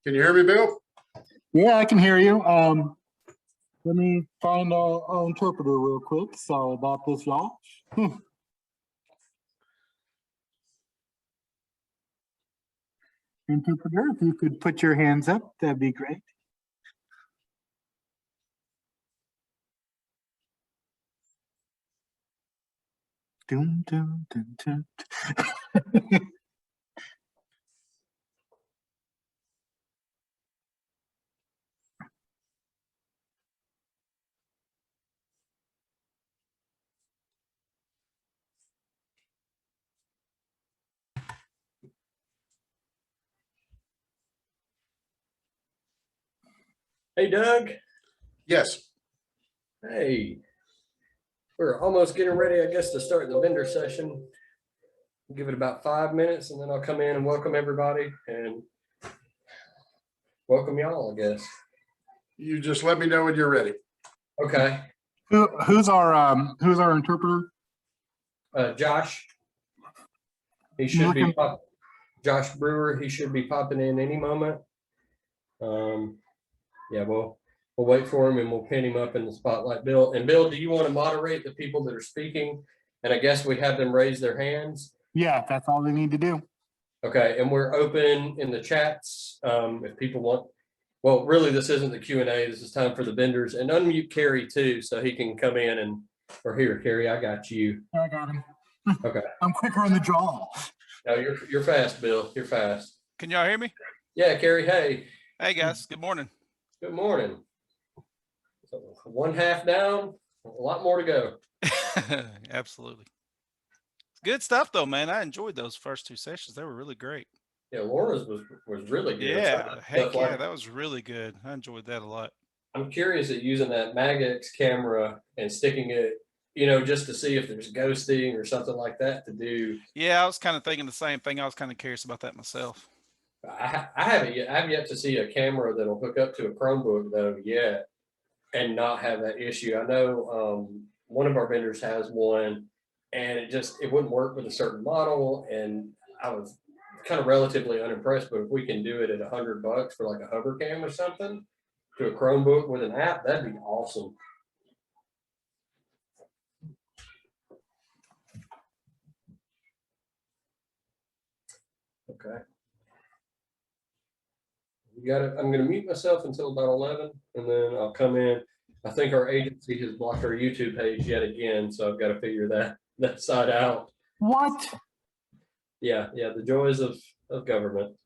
Can you hear me, Bill? Yeah, I can hear you. Let me find our interpreter real quick. Sorry about this, y'all. Interpreter, if you could put your hands up, that'd be great. Dun, dun, dun, dun. Hey, Doug. Yes. Hey, we're almost getting ready, I guess, to start the vendor session. Give it about 5 minutes and then I'll come in and welcome everybody and welcome y'all, I guess. You just let me know when you're ready. Okay. Who's our interpreter? Josh. He should be Josh Brewer. He should be popping in any moment. Yeah, we'll wait for him and we'll pin him up in the spotlight. Bill, do you want to moderate the people that are speaking? And I guess we have them raise their hands. Yeah, that's all they need to do. Okay, and we're open in the chats. If people want, well, really, this isn't the Q&A. This is time for the vendors. And unmute Kerry too, so he can come in and, or here, Kerry, I got you. I got him. Okay. I'm quicker on the draw. No, you're fast, Bill. You're fast. Can y'all hear me? Yeah, Kerry. Hey. Hey guys, good morning. Good morning. So 1/2 down, a lot more to go. Absolutely. Good stuff though, man. I enjoyed those first 2 sessions. They were really great. Yeah, Laura's was really good. Yeah, heck yeah, that was really good. I enjoyed that a lot. I'm curious at using that Magix camera and sticking it, you know, just to see if there's ghosting or something like that to do. Yeah, I was kind of thinking the same thing. I was kind of curious about that myself. I have yet to see a camera that'll hook up to a Chromebook though yet and not have that issue. I know one of our vendors has one and it wouldn't work with a certain model, and I was kind of relatively unimpressed, but if we can do it at $100 for like a hover cam or something to a Chromebook with an app, that'd be awesome. Okay. You got it. I'm going to mute myself until about 11 and then I'll come in. I think our agency has blocked our YouTube page yet again, so I've got to figure that side out. What? Yeah, the joys of government.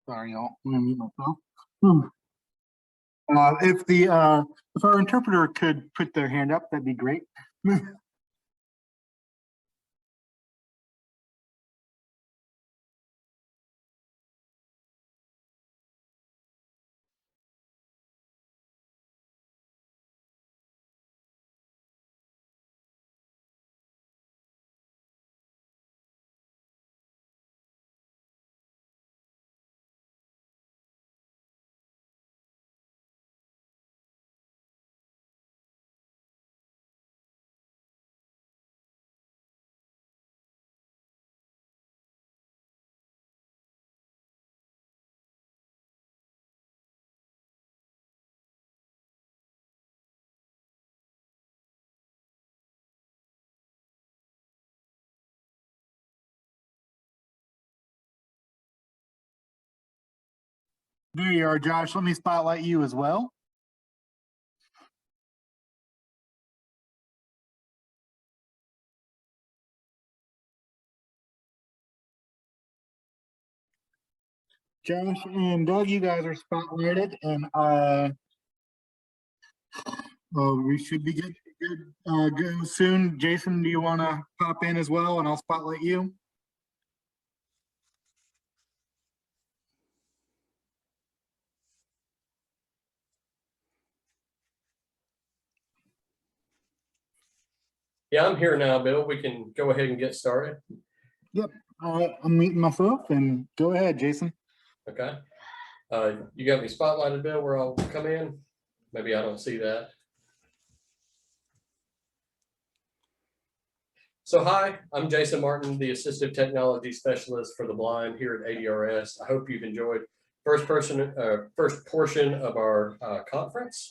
Sorry, y'all. I'm gonna mute myself. If our interpreter could put their hand up, that'd be great. There you are, Josh. Let me spotlight you as well. Josh and Doug, you guys are spotlighted, and We should be good soon. Jason, do you want to pop in as well, and I'll spotlight you? Yeah, I'm here now, Bill. We can go ahead and get started. I'm meeting myself, and go ahead, Jason. Okay. You got me spotlighted, Bill, where I'll come in? Maybe I don't see that. So hi, I'm Jason Martin, the Assistive Technology Specialist for the Blind here at ADRS. I hope you've enjoyed first portion of our conference.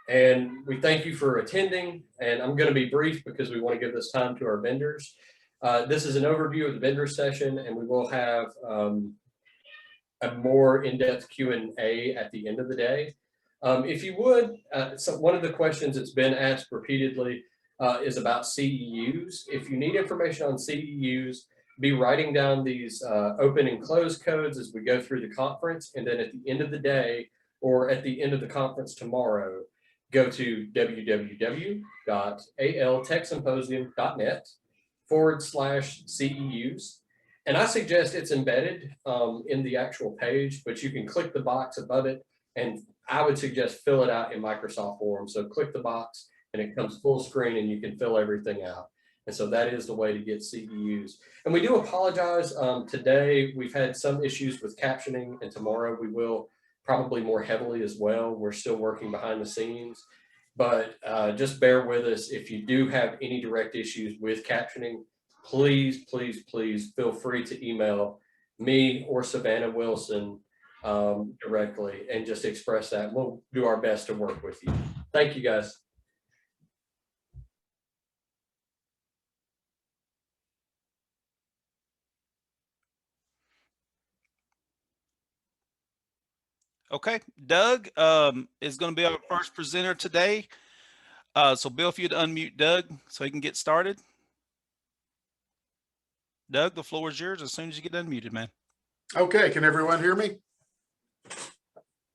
And we thank you for attending. And I'm going to be brief because we want to give this time to our vendors. This is an overview of the vendor session, and we will have a more in-depth Q&A at the end of the day. If you would, so one of the questions that's been asked repeatedly is about CEUs. If you need information on CEUs, be writing down these open and close codes as we go through the conference. And then at the end of the day, or at the end of the conference tomorrow, go to www.altechsymposium.net/CEUs. And I suggest it's embedded in the actual page, but you can click the box above it. And I would suggest fill it out in Microsoft Form. So click the box and it comes full screen and you can fill everything out. And so that is the way to get CEUs. And we do apologize. Today, we've had some issues with captioning, and tomorrow we will probably more heavily as well. We're still working behind the scenes, but just bear with us. If you do have any direct issues with captioning, please, please, please feel free to email me or Savannah Wilson directly and just express that. We'll do our best to work with you. Thank you, guys. Okay, Doug is going to be our first presenter today. So Bill, if you'd unmute Doug so he can get started. Doug, the floor is yours as soon as you get unmuted, man. Okay, can everyone hear me?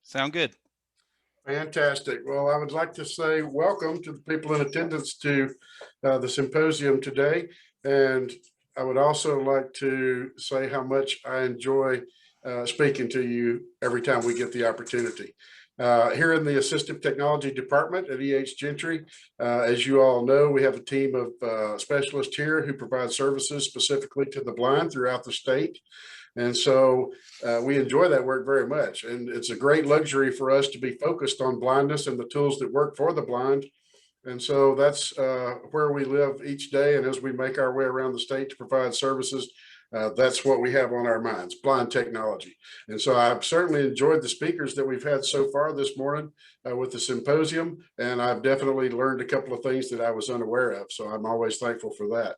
Sound good. Fantastic. Well, I would like to say welcome to the people in attendance to the symposium today. And I would also like to say how much I enjoy speaking to you every time we get the opportunity. Here in the Assistive Technology Department at EH Gentry, as you all know, we have a team of specialists here who provide services specifically to the blind throughout the state. And so we enjoy that work very much. And it's a great luxury for us to be focused on blindness and the tools that work for the blind. And so that's where we live each day. And as we make our way around the state to provide services, that's what we have on our minds, blind technology. And so I've certainly enjoyed the speakers that we've had so far this morning with the symposium. And I've definitely learned a couple of things that I was unaware of. So I'm always thankful for that.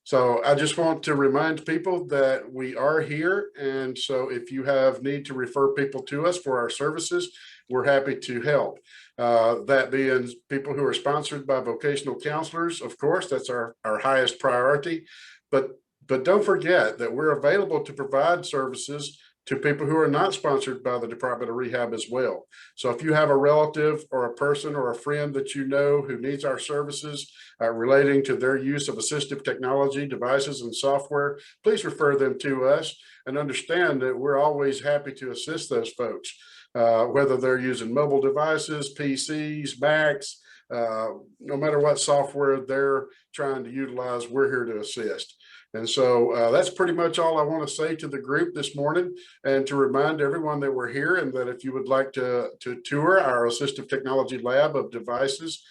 So I just want to remind people that we are here. And so if you have need to refer people to us for our services, we're happy to help. That being people who are sponsored by vocational counselors, of course, that's our highest priority. But don't forget that we're available to provide services to people who are not sponsored by the Department of Rehab as well. So if you have a relative or a person or a friend that you know who needs our services relating to their use of assistive technology, devices, and software, please refer them to us and understand that we're always happy to assist those folks, whether they're using mobile devices, PCs, Macs, no matter what software they're trying to utilize, we're here to assist. And so that's pretty much all I want to say to the group this morning, and to remind everyone that we're here, and that if you would like to tour our assistive technology lab of devices,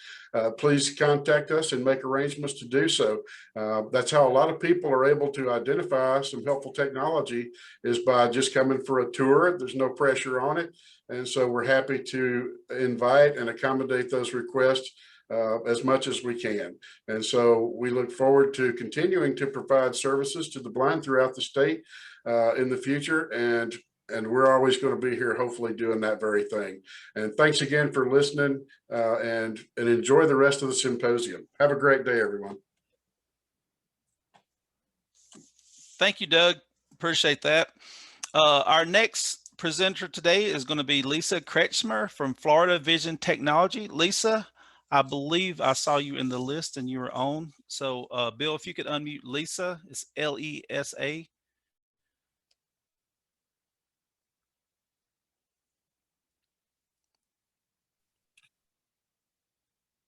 please contact us and make arrangements to do so. That's how a lot of people are able to identify some helpful technology, is by just coming for a tour. There's no pressure on it. And so we're happy to invite and accommodate those requests as much as we can. And so we look forward to continuing to provide services to the blind throughout the state in the future. And we're always going to be here, hopefully doing that very thing. And thanks again for listening, and enjoy the rest of the symposium. Have a great day, everyone. Thank you, Doug. Appreciate that. Our next presenter today is going to be Lisa Kretschmer from Florida Vision Technology. Lisa, I believe I saw you in the list and you were on. So Bill, if you could unmute Lisa, it's Lesa.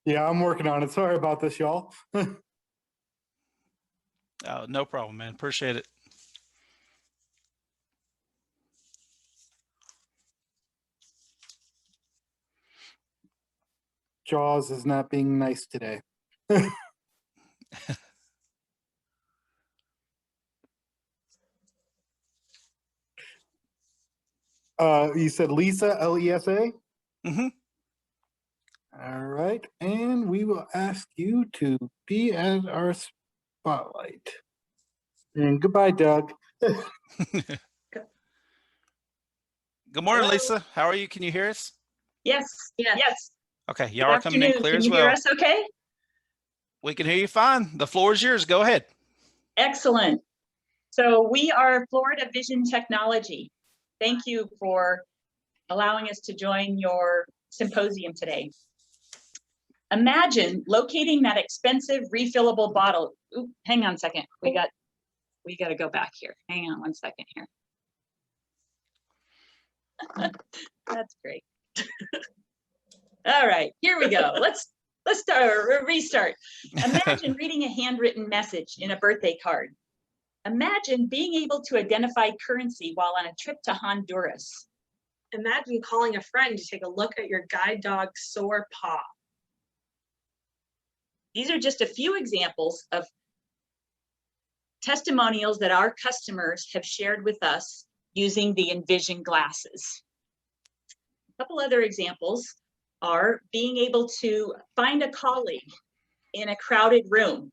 Yeah, I'm working on it. Sorry about this, y'all. No problem, man. Appreciate it. Jaws is not being nice today. You said Lisa, Lesa? Mm-hmm. All right, and we will ask you to be as our spotlight. And goodbye, Doug. Good morning, Hello? Lisa. How are you? Can you hear us? Yes, yes. Okay, Good y'all are coming in afternoon. clear Can as you hear well. us okay? We can hear you fine. The floor is yours. Go ahead. Excellent. So we are Florida Vision Technology. Thank you for allowing us to join your symposium today. Imagine locating that expensive refillable bottle. Oop, hang on a second. We got to go back here. Hang on one second here. That's great. All right, here we go. Let's restart. Imagine reading a handwritten message in a birthday card. Imagine being able to identify currency while on a trip to Honduras. Imagine calling a friend to take a look at your guide dog's sore paw. These are just a few examples of testimonials that our customers have shared with us using the Envision glasses. A couple other examples are being able to find a colleague in a crowded room.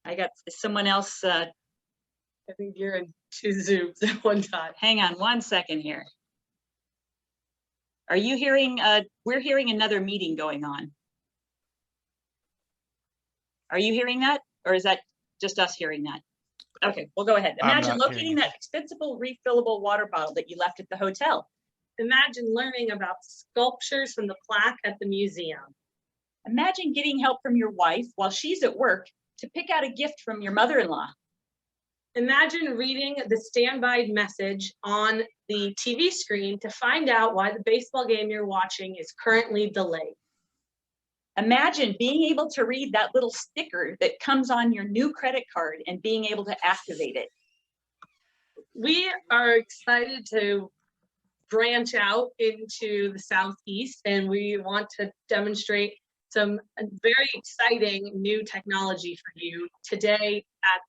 I got someone else. I think you're in 2 Zooms at one time. Hang on one second here. Are you hearing? We're hearing another meeting going on. Are you hearing that? Or is that just us hearing that? Okay, we'll go ahead. I'm Imagine not locating hearing that expensible refillable water bottle that you left at the hotel. Imagine learning about sculptures from the plaque at the museum. Imagine getting help from your wife while she's at work to pick out a gift from your mother-in-law. Imagine reading the standby message on the TV screen to find out why the baseball game you're watching is currently delayed. Imagine being able to read that little sticker that comes on your new credit card and being able to activate it. We are excited to branch out into the Southeast, and we want to demonstrate some very exciting new technology for you today at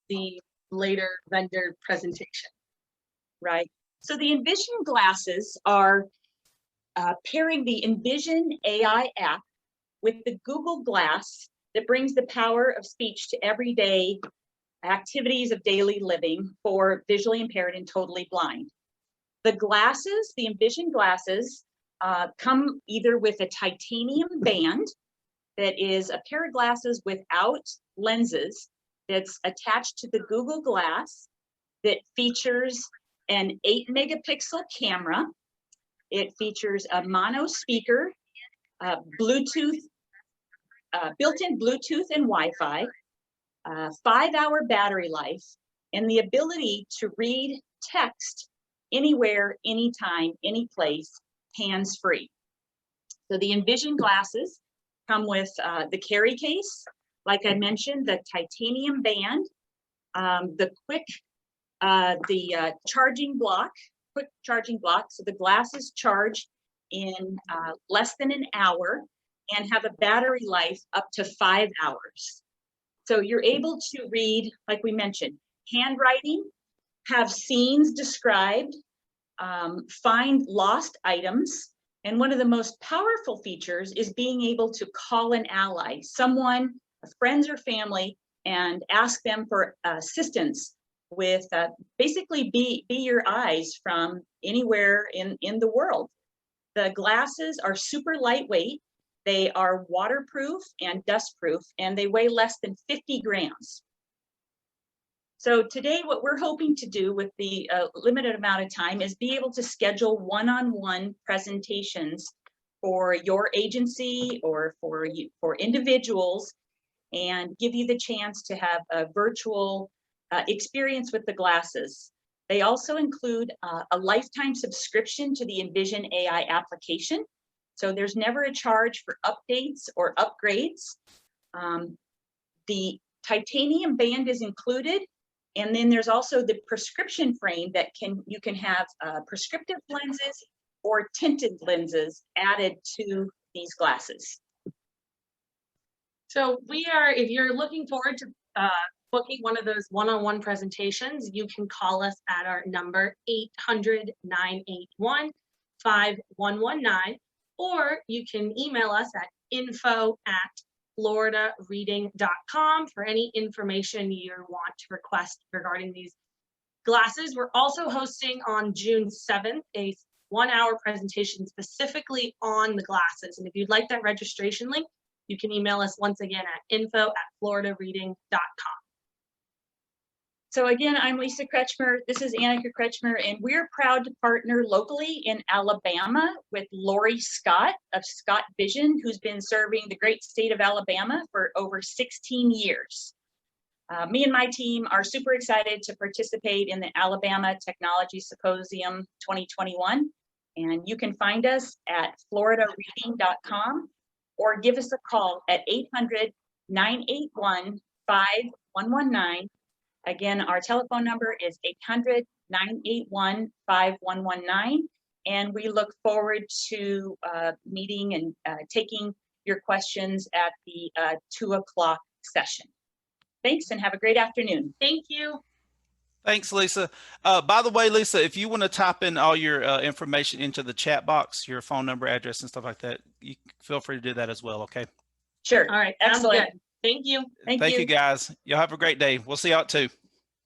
the later vendor presentation. Right. So the Envision glasses are pairing the Envision AI app with the Google Glass that brings the power of speech to everyday activities of daily living for visually impaired and totally blind. The glasses, the Envision glasses, come either with a titanium band that is a pair of glasses without lenses that's attached to the Google Glass that features an 8-megapixel camera. It features a mono speaker, Bluetooth, built-in Bluetooth and Wi-Fi, 5-hour battery life, and the ability to read text anywhere, anytime, any place, hands-free. So the Envision glasses come with the carry case, like I mentioned, the titanium band, the charging block, quick charging block. So the glasses charge in less than an hour and have a battery life up to 5 hours. So you're able to read, like we mentioned, handwriting, have scenes described, find lost items. And one of the most powerful features is being able to call an ally, someone, friends or family, and ask them for assistance with basically be your eyes from anywhere in the world. The glasses are super lightweight. They are waterproof and dustproof, and they weigh less than 50 grams. So today, what we're hoping to do with the limited amount of time is be able to schedule one-on-one presentations for your agency or for individuals, and give you the chance to have a virtual experience with the glasses. They also include a lifetime subscription to the Envision AI application. So there's never a charge for updates or upgrades. The titanium band is included. And then there's also the prescription frame that you can have prescriptive lenses or tinted lenses added to these glasses. So if you're looking forward to booking one of those one-on-one presentations, you can call us at our number 800-981-5119, or you can email us at info@floridareading.com for any information you want to request regarding these glasses. We're also hosting on June 7th a 1-hour presentation specifically on the glasses. And if you'd like that registration link, you can email us once again at info@floridareading.com. So again, I'm Lisa Kretschmer. This is Annika Kretschmer, and we're proud to partner locally in Alabama with Lori Scott of Scott Vision, who's been serving the great state of Alabama for over 16 years. Me and my team are super excited to participate in the Alabama Technology Symposium 2021. And you can find us at floridareading.com or give us a call at 800-981-5119. Again, our telephone number is 800-981-5119. And we look forward to meeting and taking your questions at the 2 o'clock session. Thanks and have a great afternoon. Thank you. Thanks, Lisa. By the way, Lisa, if you want to type in all your information into the chat box, your phone number, address, and stuff like that, you feel free to do that as well, okay? Sure. All right. Sounds Excellent. good. Thank you. Thank you, guys. Y'all have a great day. We'll see y'all at 2.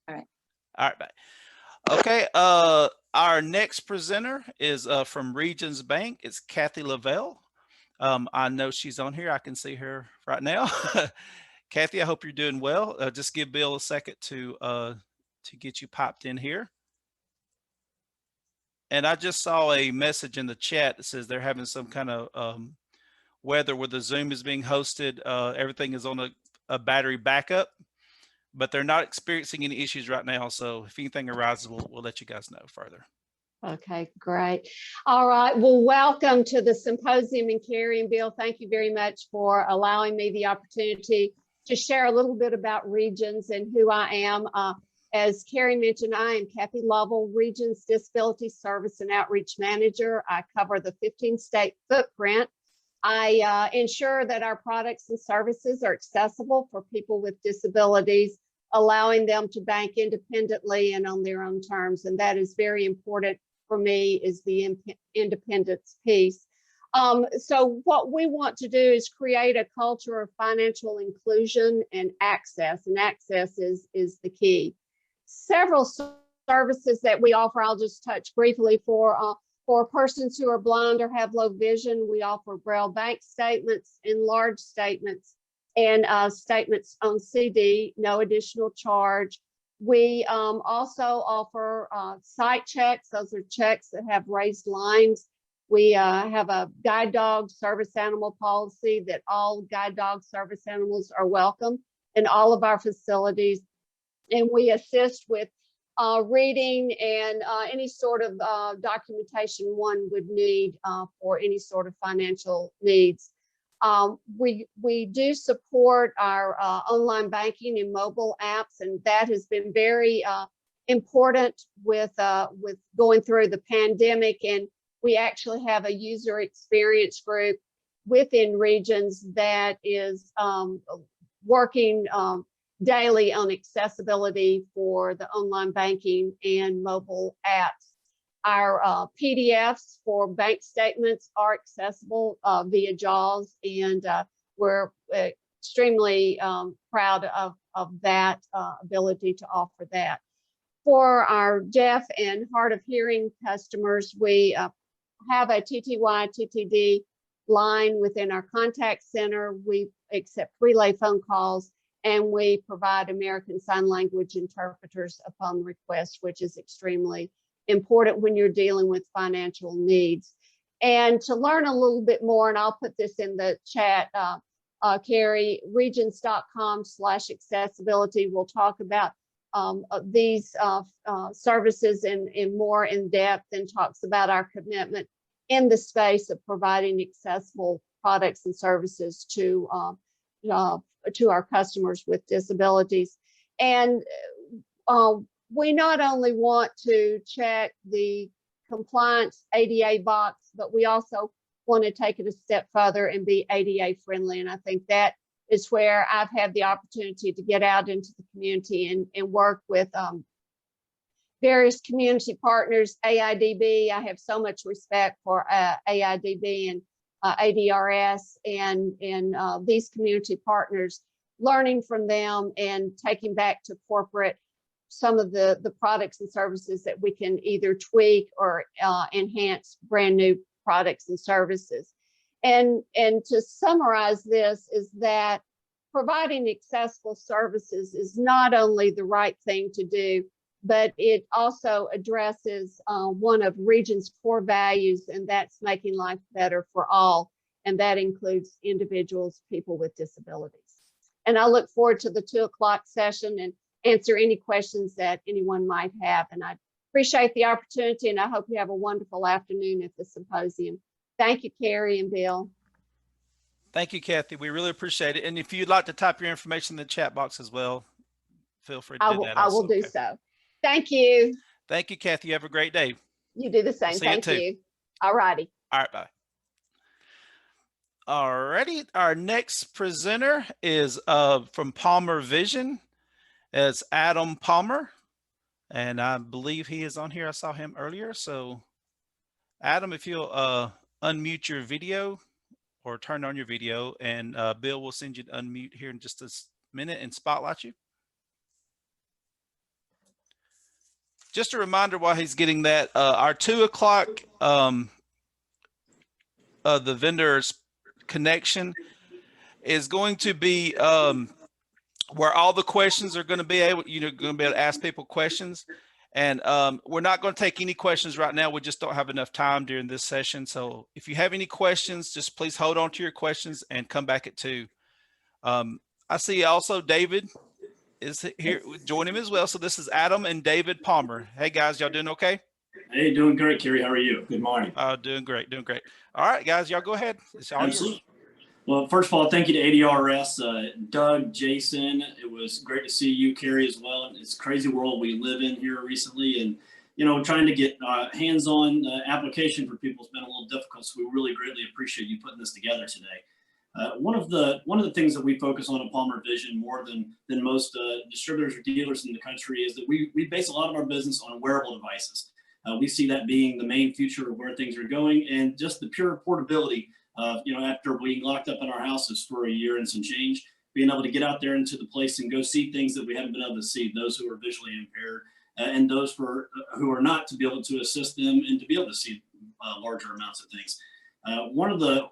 All right. All right, bye. Okay, our next presenter is from Regions Bank. It's Kathy Lavelle. I know she's on here. I can see her right now. Kathy, I hope you're doing well. Just give Bill a second to get you popped in here. And I just saw a message in the chat that says they're having some kind of weather where the Zoom is being hosted. Everything is on a battery backup, but they're not experiencing any issues right now. So if anything arises, we'll let you guys know further. Okay, great. All right. Well, welcome to the symposium. And Carrie and Bill, thank you very much for allowing me the opportunity to share a little bit about Regions and who I am. As Carrie mentioned, I am Kathy Lovell, Regions Disability Service and Outreach Manager. I cover the 15-state footprint. I ensure that our products and services are accessible for people with disabilities, allowing them to bank independently and on their own terms. And that is very important for me, is the independence piece. So what we want to do is create a culture of financial inclusion and access is the key. Several services that we offer, I'll just touch briefly for persons who are blind or have low vision. We offer Braille bank statements, enlarged statements, and statements on CD, no additional charge. We also offer sight checks. Those are checks that have raised lines. We have a guide dog service animal policy that all guide dog service animals are welcome in all of our facilities. And we assist with reading and any sort of documentation one would need for any sort of financial needs. We do support our online banking and mobile apps, and that has been very important with going through the pandemic. And we actually have a user experience group within Regions that is working daily on accessibility for the online banking and mobile apps. Our PDFs for bank statements are accessible via JAWS, and we're extremely proud of that ability to offer that. For our deaf and hard of hearing customers, we have a TTY, TTD line within our contact center. We accept relay phone calls, and we provide American Sign Language interpreters upon request, which is extremely important when you're dealing with financial needs. And to learn a little bit more, and I'll put this in the chat, Carrie, regions.com/accessibility will talk about these services in more in depth, and talks about our commitment in the space of providing accessible products and services to our customers with disabilities. And we not only want to check the compliance ADA box, but we also want to take it a step further and be ADA friendly. And I think that is where I've had the opportunity to get out into the community and work with various community partners. AIDB, I have so much respect for AIDB and ADRS and these community partners, learning from them and taking back to corporate some of the products and services that we can either tweak or enhance brand new products and services. And to summarize this is that providing accessible services is not only the right thing to do, but it also addresses one of Region's core values, and that's making life better for all. And that includes individuals, people with disabilities. And I look forward to the 2 o'clock session and answer any questions that anyone might have. And I appreciate the opportunity, and I hope you have a wonderful afternoon at the symposium. Thank you, Carrie and Bill. Thank you, Kathy. We really appreciate it. And if you'd like to type your information in the chat box as well, feel free to do that. I will do so. Thank you. Thank you, Kathy. You have a great day. You do the same. Thank you. All righty. All right, bye. All righty. Our next presenter is from Palmer Vision. It's Adam Palmer, and I believe he is on here. I saw him earlier. So Adam, if you'll unmute your video or turn on your video, and Bill will send you to unmute here in just a minute and spotlight you. Just a reminder while he's getting that, our 2 o'clock, the vendor's connection is going to be where all the questions are going to be able, going to be able to ask people questions. And we're not going to take any questions right now. We just don't have enough time during this session. So if you have any questions, just please hold on to your questions and come back at 2. I see also David is here. Join him as well. So this is Adam and David Palmer. Hey guys, y'all doing okay? Hey, doing great, Kerry. How are you? Good morning. Doing great, doing great. All right, guys, y'all go ahead. It's all yours. Well, first of all, thank you to ADRS, Doug, Jason. It was great to see you, Kerry, as well. It's a crazy world we live in here recently, and trying to get hands-on application for people has been a little difficult. So we really greatly appreciate you putting this together today. One of the things that we focus on at Palmer Vision more than most distributors or dealers in the country is that we base a lot of our business on wearable devices. We see that being the main future of where things are going, and just the pure portability. After being locked up in our houses for a year and some change, being able to get out there into the place and go see things that we haven't been able to see, those who are visually impaired and those who are not, to be able to assist them and to be able to see larger amounts of things. One of the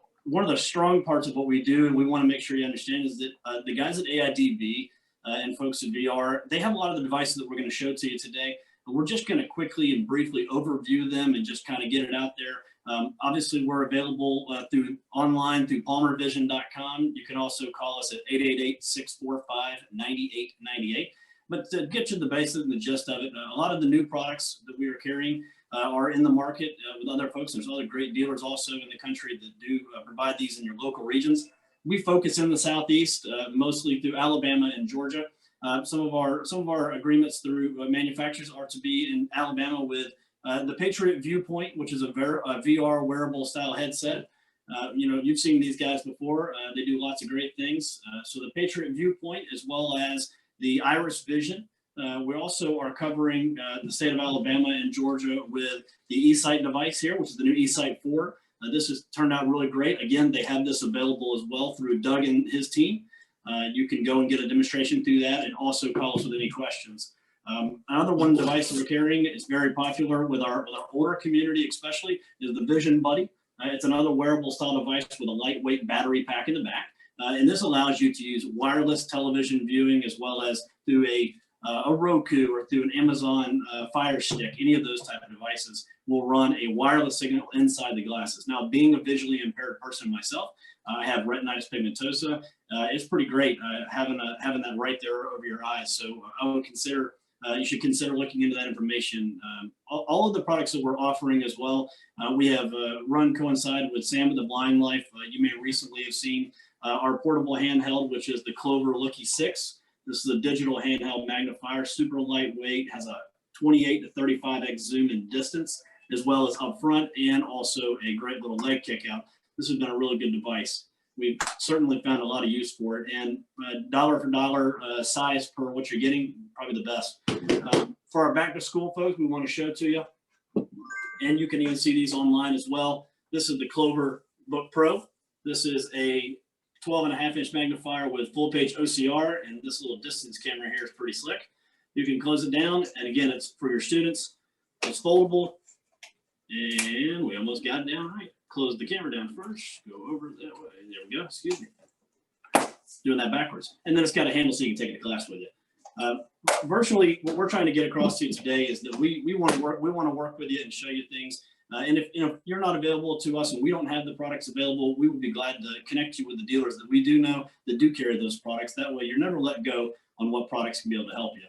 strong parts of what we do, and we want to make sure you understand, is that the guys at AIDB and folks at VR, they have a lot of the devices that we're going to show to you today, but we're just going to quickly and briefly overview them and just kind of get it out there. Obviously, we're available online through palmervision.com. You can also call us at 888-645-9898. But to get you the basic and the gist of it, a lot of the new products that we are carrying are in the market with other folks. There's other great dealers also in the country that do provide these in your local regions. We focus in the Southeast, mostly through Alabama and Georgia. Some of our agreements through manufacturers are to be in Alabama with the Patriot Viewpoint, which is a VR wearable style headset. You've seen these guys before. They do lots of great things. So the Patriot Viewpoint, as well as the Iris Vision. We also are covering the state of Alabama and Georgia with the eSight device here, which is the new eSight 4. This has turned out really great. Again, they have this available as well through Doug and his team. You can go and get a demonstration through that and also call us with any questions. Another one device that we're carrying, it's very popular with our older community especially, is the Vision Buddy. It's another wearable style device with a lightweight battery pack in the back. And this allows you to use wireless television viewing as well as through a Roku or through an Amazon Fire Stick. Any of those type of devices will run a wireless signal inside the glasses. Now, being a visually impaired person myself, I have retinitis pigmentosa. It's pretty great having that right there over your eyes. So I would consider, you should consider looking into that information. All of the products that we're offering as well, we have run coincide with Sam of the Blind Life. You may recently have seen our portable handheld, which is the Clover Looky 6. This is a digital handheld magnifier, super lightweight, has a 28 to 35x zoom in distance, as well as up front, and also a great little leg kick out. This has been a really good device. We've certainly found a lot of use for it, and dollar for dollar size per what you're getting, probably the best. For our back to school folks, we want to show to you, and you can even see these online as well. This is the Clover Book Pro. This is a 12.5-inch magnifier with full page OCR, and this little distance camera here is pretty slick. You can close it down, and again, it's for your students. It's foldable, and we almost got it down right. Close the camera down first, go over that way. There we go, excuse me. Doing that backwards. And then it's got a handle so you can take it to class with you. Virtually, what we're trying to get across to you today is that we want to work with you and show you things. And if you're not available to us and we don't have the products available, we would be glad to connect you with the dealers that we do know that do carry those products. That way you're never let go on what products can be able to help you.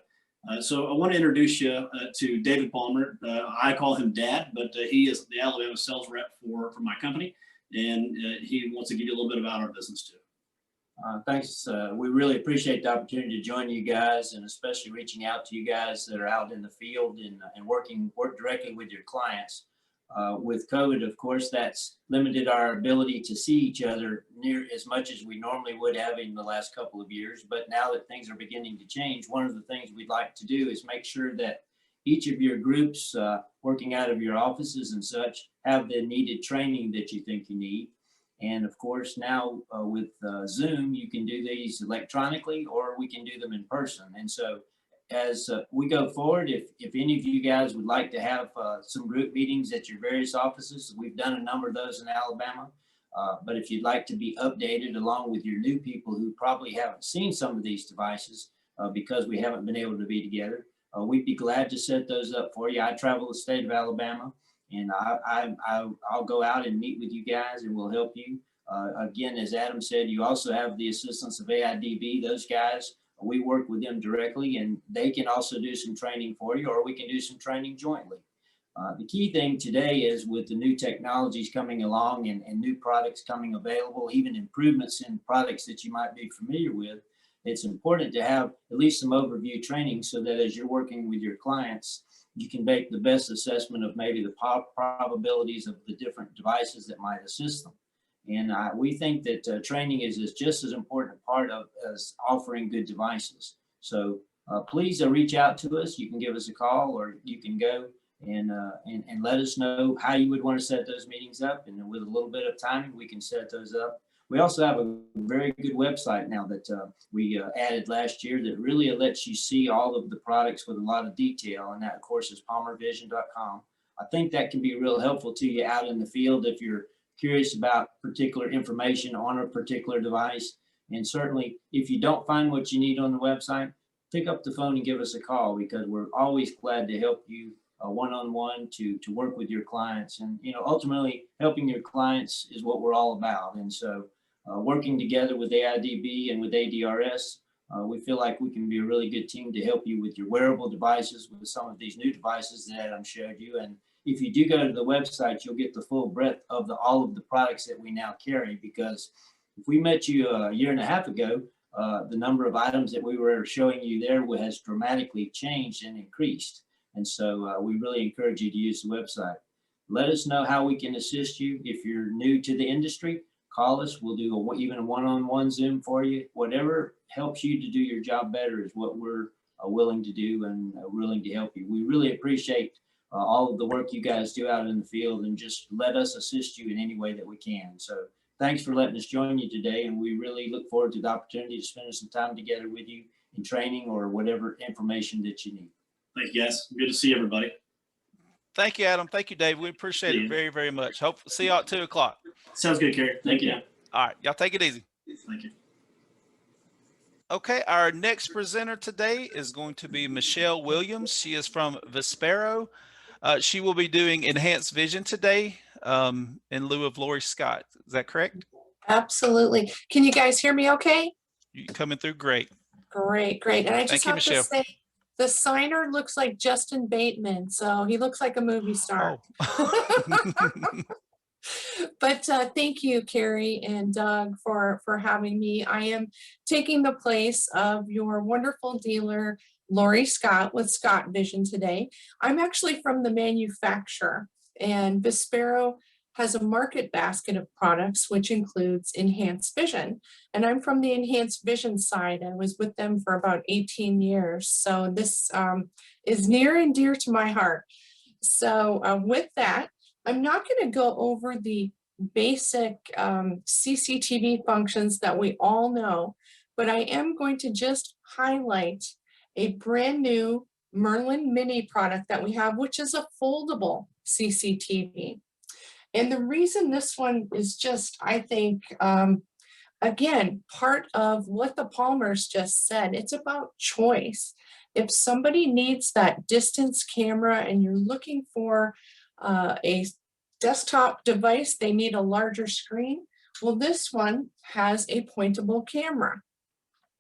So I want to introduce you to David Palmer. I call him Dad, but he is the Alabama sales rep for my company. And he wants to give you a little bit about our business too. Thanks. We really appreciate the opportunity to join you guys, and especially reaching out to you guys that are out in the field and work directly with your clients. With COVID, of course, that's limited our ability to see each other near as much as we normally would have in the last couple of years. But now that things are beginning to change, one of the things we'd like to do is make sure that each of your groups working out of your offices and such have the needed training that you think you need. And of course, now with Zoom, you can do these electronically or we can do them in person. And so as we go forward, if any of you guys would like to have some group meetings at your various offices, we've done a number of those in Alabama. But if you'd like to be updated along with your new people who probably haven't seen some of these devices because we haven't been able to be together, we'd be glad to set those up for you. I travel the state of Alabama, and I'll go out and meet with you guys and we'll help you. Again, as Adam said, you also have the assistance of AIDB. Those guys, we work with them directly and they can also do some training for you, or we can do some training jointly. The key thing today is with the new technologies coming along and new products coming available, even improvements in products that you might be familiar with, it's important to have at least some overview training so that as you're working with your clients, you can make the best assessment of maybe the probabilities of the different devices that might assist them. And we think that training is just as important part of as offering good devices. So please reach out to us. You can give us a call, or you can go and let us know how you would want to set those meetings up. And with a little bit of timing, we can set those up. We also have a very good website now that we added last year that really lets you see all of the products with a lot of detail. And that, of course, is palmervision.com. I think that can be real helpful to you out in the field if you're curious about particular information on a particular device. And certainly, if you don't find what you need on the website, pick up the phone and give us a call, because we're always glad to help you one-on-one to work with your clients. And, ultimately helping your clients is what we're all about. And so working together with AIDB and with ADRS, we feel like we can be a really good team to help you with your wearable devices, with some of these new devices that Adam showed you. And if you do go to the website, you'll get the full breadth of all of the products that we now carry, because if we met you a year and a half ago, the number of items that we were showing you there has dramatically changed and increased. And so we really encourage you to use the website. Let us know how we can assist you. If you're new to the industry, call us. We'll do even a one-on-one Zoom for you. Whatever helps you to do your job better is what we're willing to do and willing to help you. We really appreciate all of the work you guys do out in the field, and just let us assist you in any way that we can. So thanks for letting us join you today. And we really look forward to the opportunity to spend some time together with you in training or whatever information that you need. Thank you, guys. Good to see everybody. Thank you, Adam. Thank you, Dave. We appreciate it very, very much. Hope see y'all at 2 o'clock. Sounds good, Kerry. Thank you. All right. Y'all take it easy. Thank you. Okay, our next presenter today is going to be Michelle Williams. She is from Vispero. She will be doing enhanced vision today in lieu of Lori Scott. Is that correct? Absolutely. Can you guys hear me okay? You coming through great. Great, great. And I just Thank you, have to Michelle. say, the signer looks like Justin Bateman, so he looks like a movie star. Oh. But thank you, Carrie and Doug, for having me. I am taking the place of your wonderful dealer, Lori Scott, with Scott Vision today. I'm actually from the manufacturer, and Vispero has a market basket of products, which includes Enhanced Vision. And I'm from the Enhanced Vision side. I was with them for about 18 years. So this is near and dear to my heart. So with that, I'm not going to go over the basic CCTV functions that we all know, but I am going to just highlight a brand new Merlin Mini product that we have, which is a foldable CCTV. And the reason this one is just, I think, again, part of what the Palmers just said, it's about choice. If somebody needs that distance camera and you're looking for a desktop device, they need a larger screen. Well, this one has a pointable camera.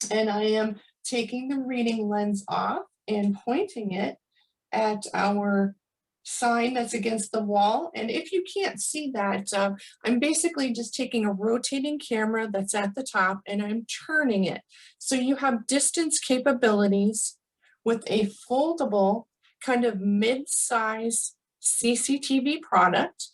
And I am taking the reading lens off and pointing it at our sign that's against the wall. And if you can't see that, I'm basically just taking a rotating camera that's at the top and I'm turning it. So you have distance capabilities with a foldable kind of mid-size CCTV product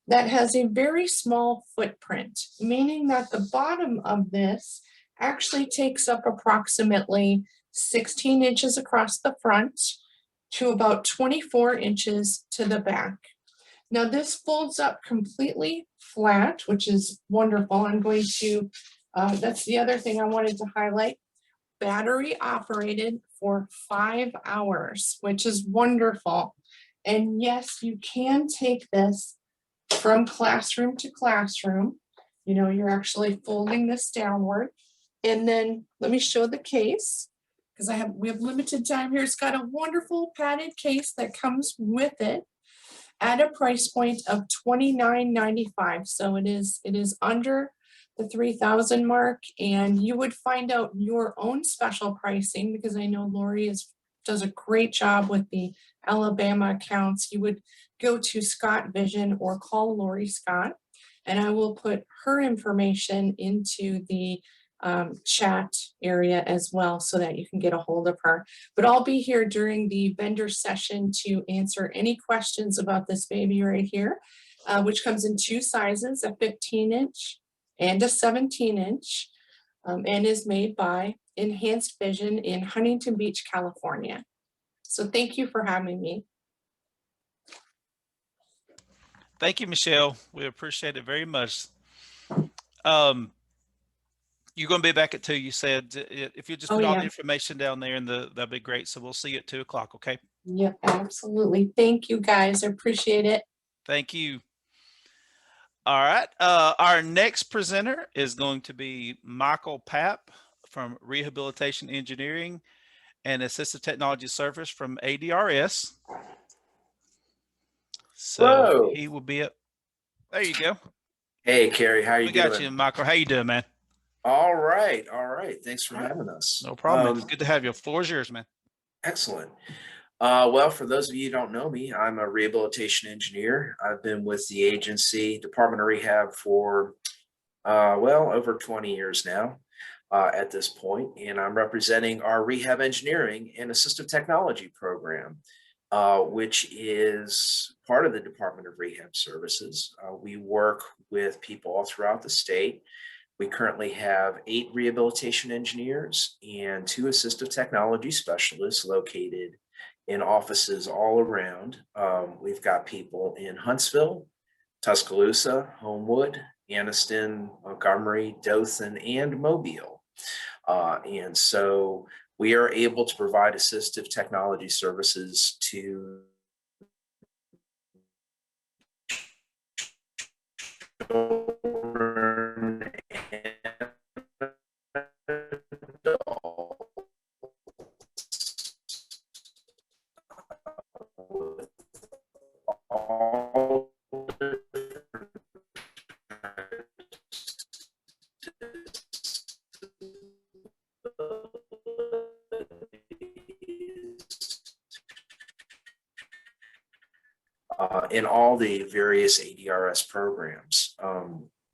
that has a very small footprint, meaning that the bottom of this actually takes up approximately 16 inches across the front to about 24 inches to the back. Now this folds up completely flat, which is wonderful. I'm going to, that's the other thing I wanted to highlight, battery operated for 5 hours, which is wonderful. And yes, you can take this from classroom to classroom. You know, you're actually folding this downward. And then let me show the case, because we have limited time here. It's got a wonderful padded case that comes with it at a price point of $29.95. So it is under the 3,000 mark, and you would find out your own special pricing, because I know Lori does a great job with the Alabama accounts. You would go to Scott Vision or call Lori Scott, and I will put her information into the chat area as well so that you can get a hold of her. But I'll be here during the vendor session to answer any questions about this baby right here, which comes in 2 sizes, a 15-inch and a 17-inch, and is made by Enhanced Vision in Huntington Beach, California. So thank you for having me. Thank you, Michelle. We appreciate it very much. You're going to be back at 2, you said. If you just put all the information down there, and that'd be great. So we'll see you at 2 o'clock, okay? Yep, absolutely. Thank you, guys. I appreciate it. Thank you. All right. Our next presenter is going to be Michael Papp from Rehabilitation Engineering and Assistive Technology Service from ADRS. So Whoa. he will be up. There you go. Hey, Carrie, how you We doing? got you, Michael. How you doing, man? All right. Thanks for having us. No problem. It's good to have you. The floor is yours, man. Excellent. Well, for those of you who don't know me, I'm a rehabilitation engineer. I've been with the agency, Department of Rehab, for well over 20 years now at this point, and I'm representing our rehab engineering and assistive technology program, which is part of the Department of Rehab Services. We work with people all throughout the state. We currently have 8 rehabilitation engineers and 2 assistive technology specialists located in offices all around. We've got people in Huntsville, Tuscaloosa, Homewood, Anniston, Montgomery, Dothan, and Mobile. And so we are able to provide assistive technology services to children and adults in all the various ADRS programs,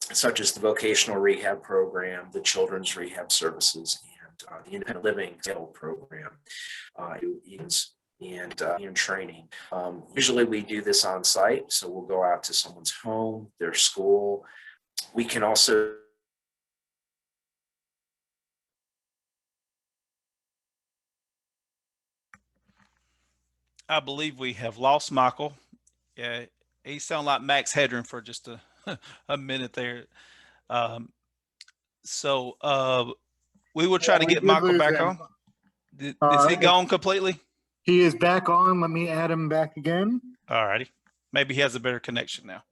such as the vocational rehab program, the children's rehab services, and the independent living program, and training. Usually we do this on site, so we'll go out to someone's home, their school. We can also I believe we have lost Michael. Yeah, he sounded like Max Headroom for just a minute there. So we will try to we get did Michael lose back him. on. Is he gone completely? He is back on. Let me add him back again. All righty. Maybe he has a better connection now.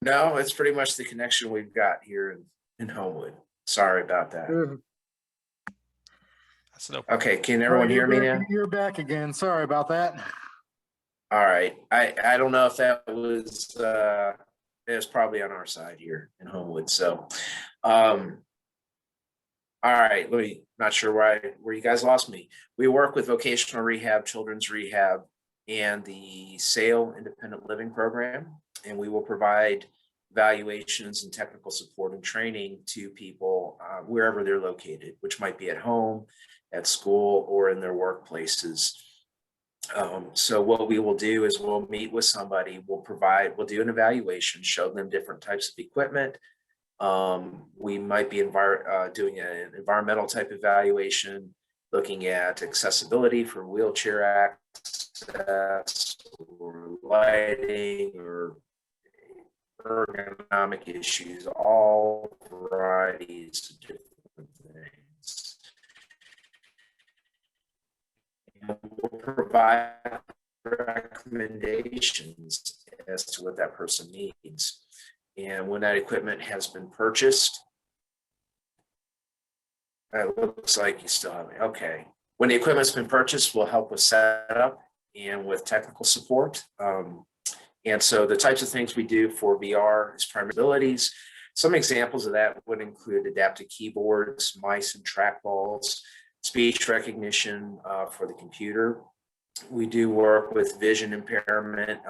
No, it's pretty much the connection we've got here in Homewood. Sorry about that. That's no Okay, can everyone hear me now? You're back again. Sorry about that. All right. I don't know if that was it was probably on our side here in Homewood. So all right, not sure where you guys lost me. We work with vocational rehab, children's rehab, and the SAIL independent living program, and we will provide evaluations and technical support and training to people wherever they're located, which might be at home, at school, or in their workplaces. So what we will do is we'll meet with somebody, we'll do an evaluation, show them different types of equipment. We might be doing an environmental type evaluation, looking at accessibility for wheelchair access or lighting or ergonomic issues, all varieties of different things. And we'll provide recommendations as to what that person needs. And when that equipment has been purchased, it looks like you still have it. Okay. When the equipment's been purchased, we'll help with setup and with technical support. And so the types of things we do for VR is primary abilities. Some examples of that would include adaptive keyboards, mice and trackballs, speech recognition for the computer. We do work with vision impairment,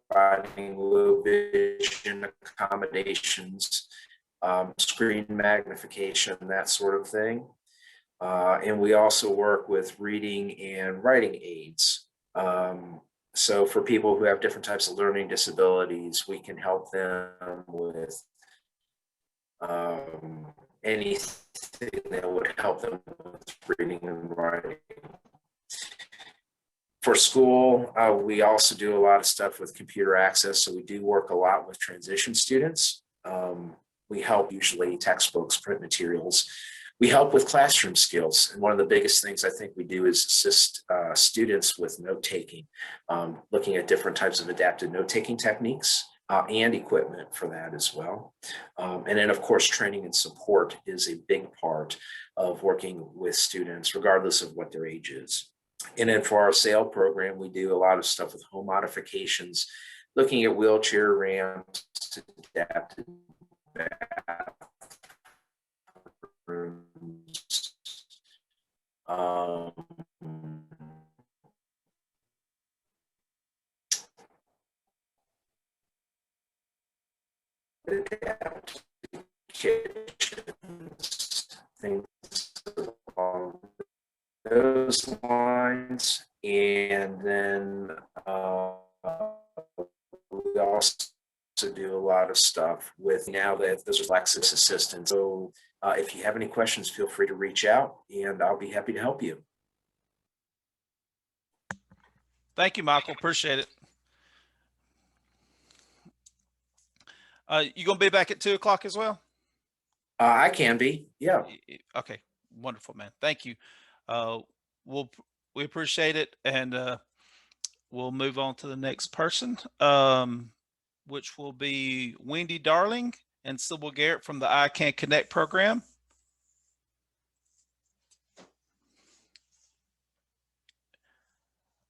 providing low vision accommodations, screen magnification, that sort of thing. And we also work with reading and writing aids. So for people who have different types of learning disabilities, we can help them with anything that would help them with reading and writing. For school, we also do a lot of stuff with computer access. So we do work a lot with transition students. We help usually textbooks, print materials. We help with classroom skills. And one of the biggest things I think we do is assist students with note-taking, looking at different types of adaptive note-taking techniques and equipment for that as well. And then of course, training and support is a big part of working with students, regardless of what their age is. And then for our SAIL program, we do a lot of stuff with home modifications, looking at wheelchair ramps, adaptive bathrooms, adaptive kitchens, things along those lines. And then we also do a lot of stuff with now that those are Lexis assistants. So if you have any questions, feel free to reach out and I'll be happy to help you. Thank you, Michael. Appreciate it. You gonna be back at 2 o'clock as well? I can be, yeah. Okay, wonderful, man. Thank you. We appreciate it, and we'll move on to the next person, which will be Wendy Darling and Sybil Garrett from the I Can Connect program.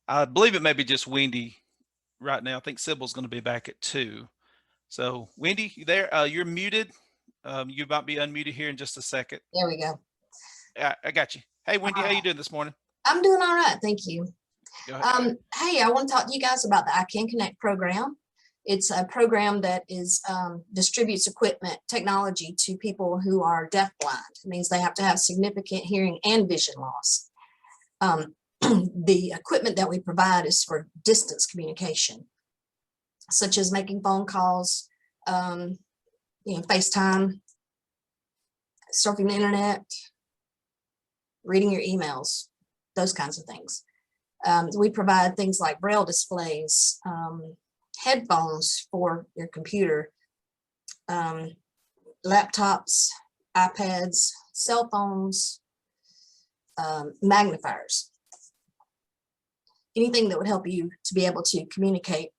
I believe it may be just Wendy right now. I think Sybil's going to be back at 2. So Wendy, you there? You're muted. You might be unmuted here in just a second. There we go. I got you. Hey, Wendy, how you doing this morning? I'm doing all right. Thank you. Go ahead. Hey, I want to talk to you guys about the I Can Connect program. It's a program that is distributes equipment technology to people who are deafblind. It means they have to have significant hearing and vision loss. The equipment that we provide is for distance communication, such as making phone calls, FaceTime, surfing the internet, reading your emails, those kinds of things. We provide things like braille displays, headphones for your computer, laptops, iPads, cell phones, magnifiers. Anything that would help you to be able to communicate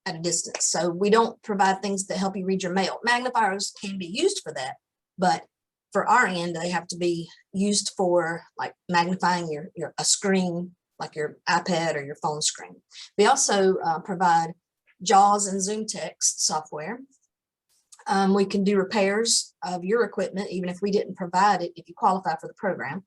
at a distance. So we don't provide things that help you read your mail. Magnifiers can be used for that, but for our end, they have to be used for like magnifying a screen, like your iPad or your phone screen. We also provide JAWS and Zoom text software. We can do repairs of your equipment, even if we didn't provide it, if you qualify for the program.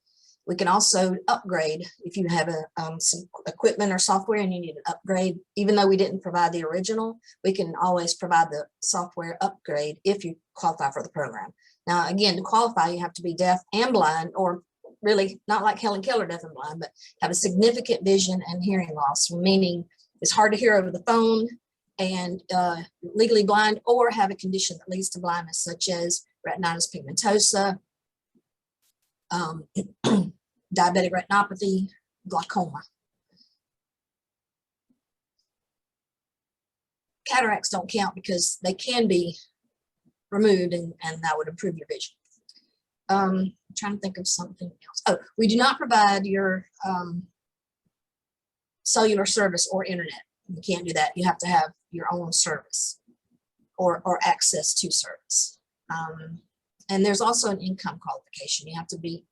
We can also upgrade if you have some equipment or software and you need an upgrade. Even though we didn't provide the original, we can always provide the software upgrade if you qualify for the program. Now, again, to qualify, you have to be deaf and blind, or really not like Helen Keller, deaf and blind, but have a significant vision and hearing loss, meaning it's hard to hear over the phone, and legally blind, or have a condition that leads to blindness, such as retinitis pigmentosa, diabetic retinopathy, glaucoma. Cataracts don't count because they can be removed, and that would improve your vision. I'm trying to think of something else. Oh, we do not provide your cellular service or internet. You can't do that. You have to have your own service or access to service. And there's also an income qualification. You have to be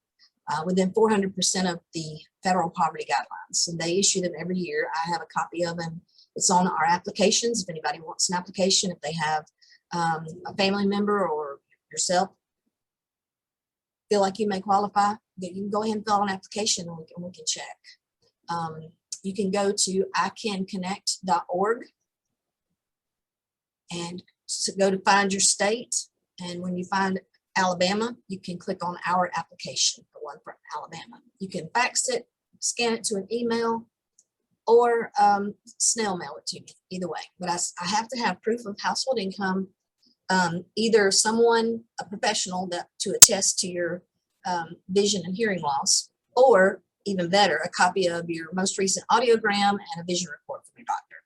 within 400% of the federal poverty guidelines, and they issue them every year. I have a copy of them. It's on our applications. If anybody wants an application, if they have a family member or yourself feel like you may qualify, you can go ahead and fill out an application, and we can check. You can go to icanconnect.org and go to find your state. And when you find Alabama, you can click on our application, the one from Alabama. You can fax it, scan it to an email, or snail mail it to me, either way. But I have to have proof of household income, either someone, a professional to attest to your vision and hearing loss, or even better, a copy of your most recent audiogram and a vision report from your doctor.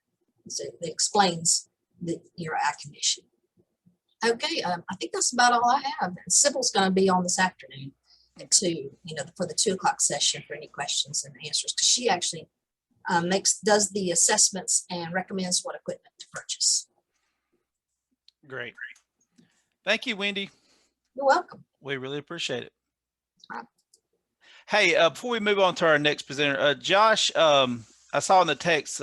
So it explains your eye condition. Okay, I think that's about all I have. Sybil's going to be on this afternoon at 2, for the 2 o'clock session for any questions and answers, because she actually does the assessments and recommends what equipment to purchase. Great. Thank you, Wendy. You're welcome. We really appreciate it. All right. Hey, before we move on to our next presenter, Josh, I saw in the text,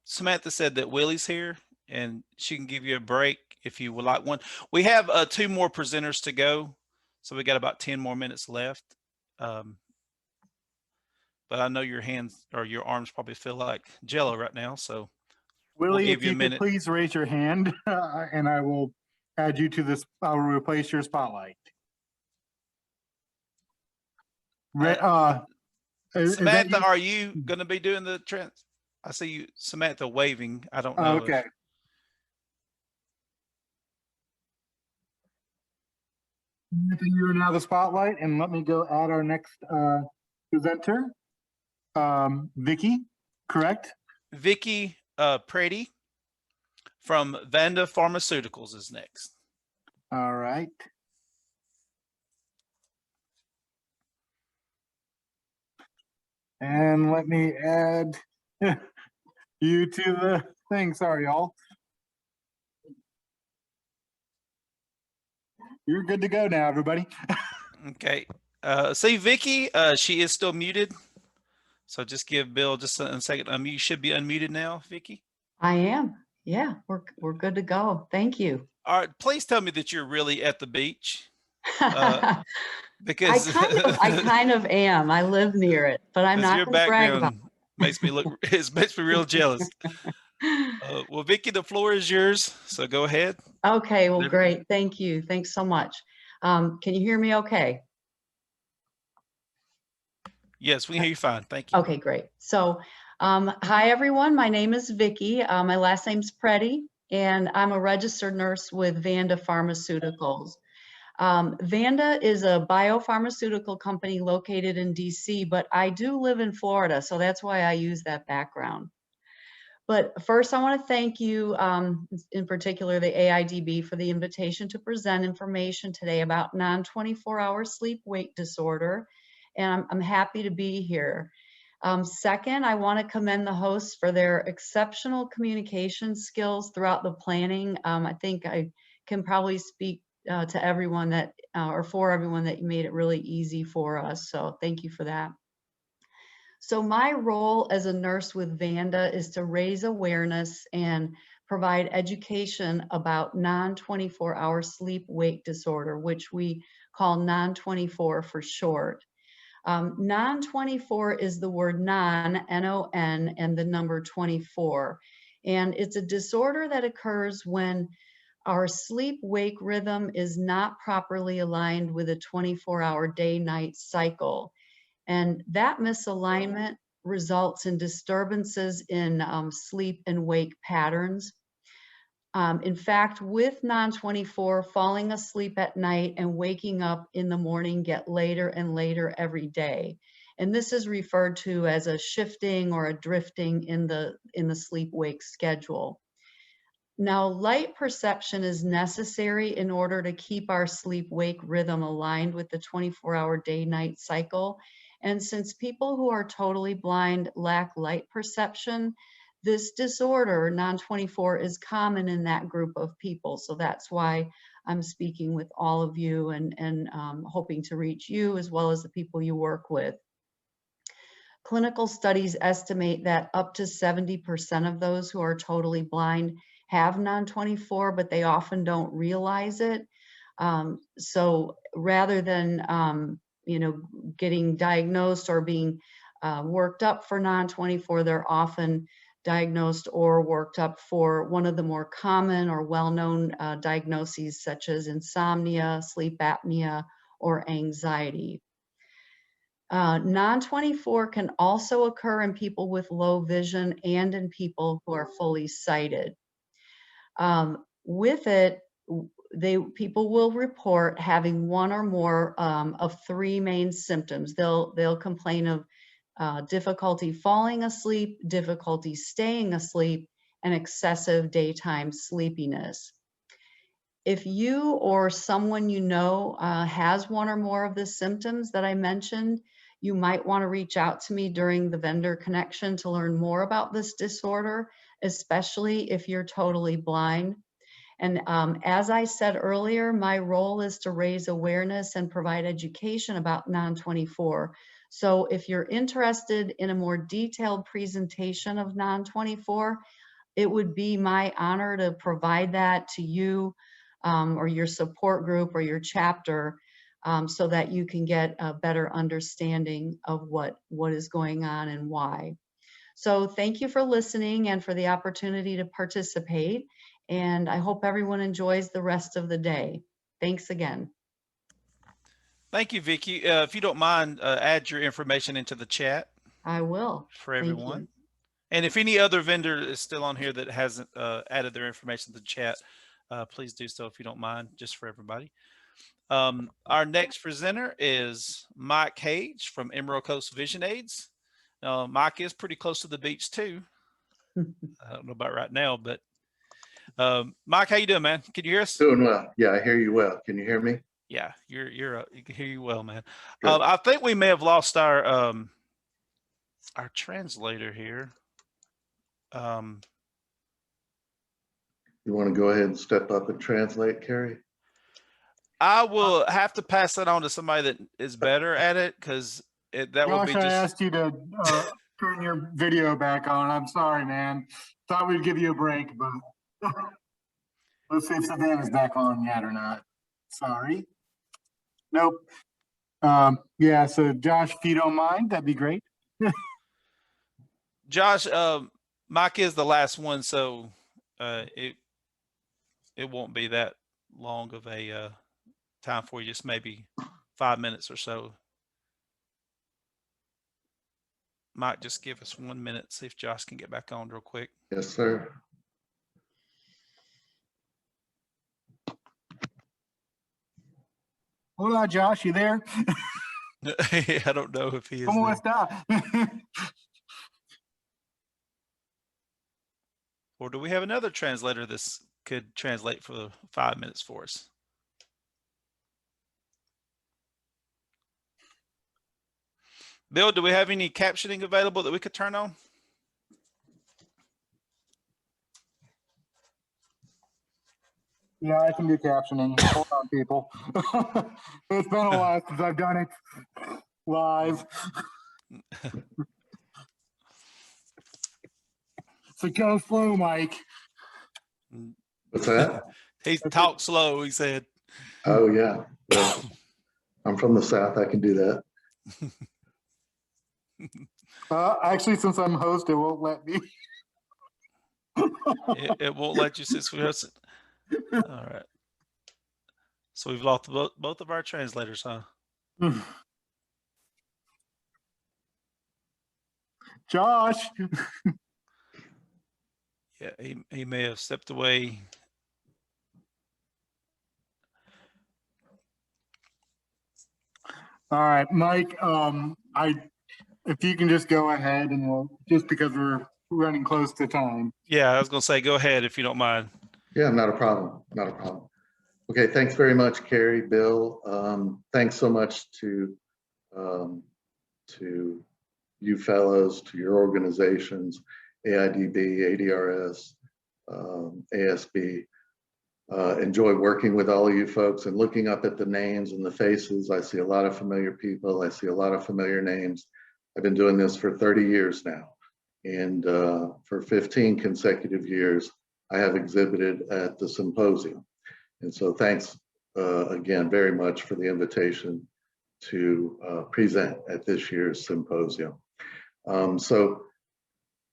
Samantha said that Willie's here and she can give you a break if you would like one. We have 2 more presenters to go, so we got about 10 more minutes left. But I know your hands or your arms probably feel like jello right now, so Willie, we'll give if you a you minute. could please raise your hand and I will add you to this. I will replace your spotlight. Samantha, are you going to be doing the trend? I see you, Samantha, waving. I don't know. Okay. You're now the spotlight, and let me go add our next presenter, Vicky, correct? Vicky Prady from Vanda Pharmaceuticals is next. All right. And let me add you to the thing. Sorry, y'all. You're good to go now, everybody. Okay. See, Vicky, she is still muted. So just give Bill just a second. You should be unmuted now, Vicky. I am. Yeah, we're good to go. Thank you. All right. Please tell me that you're really at the beach. Because I kind of am. I live near it, but I'm not going to brag about it. makes me look, it makes me real jealous. Well, Vicky, the floor is yours. So go ahead. Okay, well, There- great. Thank you. Thanks so much. Can you hear me okay? Yes, we can hear you fine. Thank you. Okay, great. So, hi everyone. My name is Vicky. My last name's Preddy, and I'm a registered nurse with Vanda Pharmaceuticals. Vanda is a biopharmaceutical company located in DC, but I do live in Florida, so that's why I use that background. But first, I want to thank you, in particular the AIDB, for the invitation to present information today about non-24-hour sleep-wake disorder, and I'm happy to be here. Second, I want to commend the hosts for their exceptional communication skills throughout the planning. I think I can probably speak to everyone that, or for everyone, that you made it really easy for us, so thank you for that. So my role as a nurse with Vanda is to raise awareness and provide education about non-24-hour sleep-wake disorder, which we call non-24 for short. Non-24 is the word non, N-O-N, and the number 24. And it's a disorder that occurs when our sleep-wake rhythm is not properly aligned with a 24-hour day-night cycle. And that misalignment results in disturbances in sleep and wake patterns. In fact, with non-24, falling asleep at night and waking up in the morning get later and later every day. And this is referred to as a shifting or a drifting in the sleep-wake schedule. Now, light perception is necessary in order to keep our sleep-wake rhythm aligned with the 24-hour day-night cycle. And since people who are totally blind lack light perception, this disorder, non-24, is common in that group of people. So that's why I'm speaking with all of you and hoping to reach you as well as the people you work with. Clinical studies estimate that up to 70% of those who are totally blind have non-24, but they often don't realize it. So rather than getting diagnosed or being worked up for non-24, they're often diagnosed or worked up for one of the more common or well-known diagnoses, such as insomnia, sleep apnea, or anxiety. Non-24 can also occur in people with low vision and in people who are fully sighted. With it, people will report having one or more of three main symptoms. They'll complain of difficulty falling asleep, difficulty staying asleep, and excessive daytime sleepiness. If you or someone you know has one or more of the symptoms that I mentioned, you might want to reach out to me during the vendor connection to learn more about this disorder, especially if you're totally blind. And as I said earlier, my role is to raise awareness and provide education about non-24. So if you're interested in a more detailed presentation of non-24, it would be my honor to provide that to you or your support group or your chapter so that you can get a better understanding of what is going on and why. So thank you for listening and for the opportunity to participate. And I hope everyone enjoys the rest of the day. Thanks again. Thank you, Vicky. If you don't mind, add your information into the chat. I will. For everyone. And if any other vendor is still on here that hasn't added their information to the chat, please do so if you don't mind, just for everybody. Our next presenter is Mike Hage from Emerald Coast Vision Aids. Mike is pretty close to the beach too. I don't know about right now, but Mike, how you doing, man? Can you hear us? Doing well. Yeah, I hear you well. Can you hear me? Yeah, you can hear you well, man. I think we may have lost our translator here. You want to go ahead and step up and translate, Carrie? I will have to pass that on to somebody that is better at it because that will be Josh, just. I asked you to turn your video back on. I'm sorry, man. Thought we'd give you a break, but let's see if Savannah's back on yet or not. Sorry. Nope. Yeah, so Josh, if you don't mind, that'd be great. Josh, Mike is the last one, so it won't be that long of a time for you, just maybe 5 minutes or so. Mike, just give us 1 minute, see if Josh can get back on real quick. Yes, sir. Hold on, Josh, you there? I don't know if he is ¿Cómo there. está? Or do we have another translator this could translate for 5 minutes for us? Bill, do we have any captioning available that we could turn on? Yeah, I can do captioning. Hold on, people. It's been a while since I've done it live. So go slow, Mike. What's that? He talks slow, he said. Oh, yeah. Well, I'm from the South. I can do that. Actually, since I'm host, it won't let me. It won't let you since we host it. All right. So we've lost both of our translators, huh? Josh. Yeah, he may have stepped away. All right, Mike, if you can just go ahead and we'll, just because we're running close to time. Yeah, I was gonna say, go ahead if you don't mind. Yeah, not a problem. Not a problem. Okay, thanks very much, Carrie, Bill. Thanks so much to you fellows, to your organizations, AIDB, ADRS, ASB. Enjoy working with all of you folks and looking up at the names and the faces. I see a lot of familiar people. I see a lot of familiar names. I've been doing this for 30 years now. And for 15 consecutive years, I have exhibited at the Symposium. And so thanks again very much for the invitation to present at this year's Symposium. So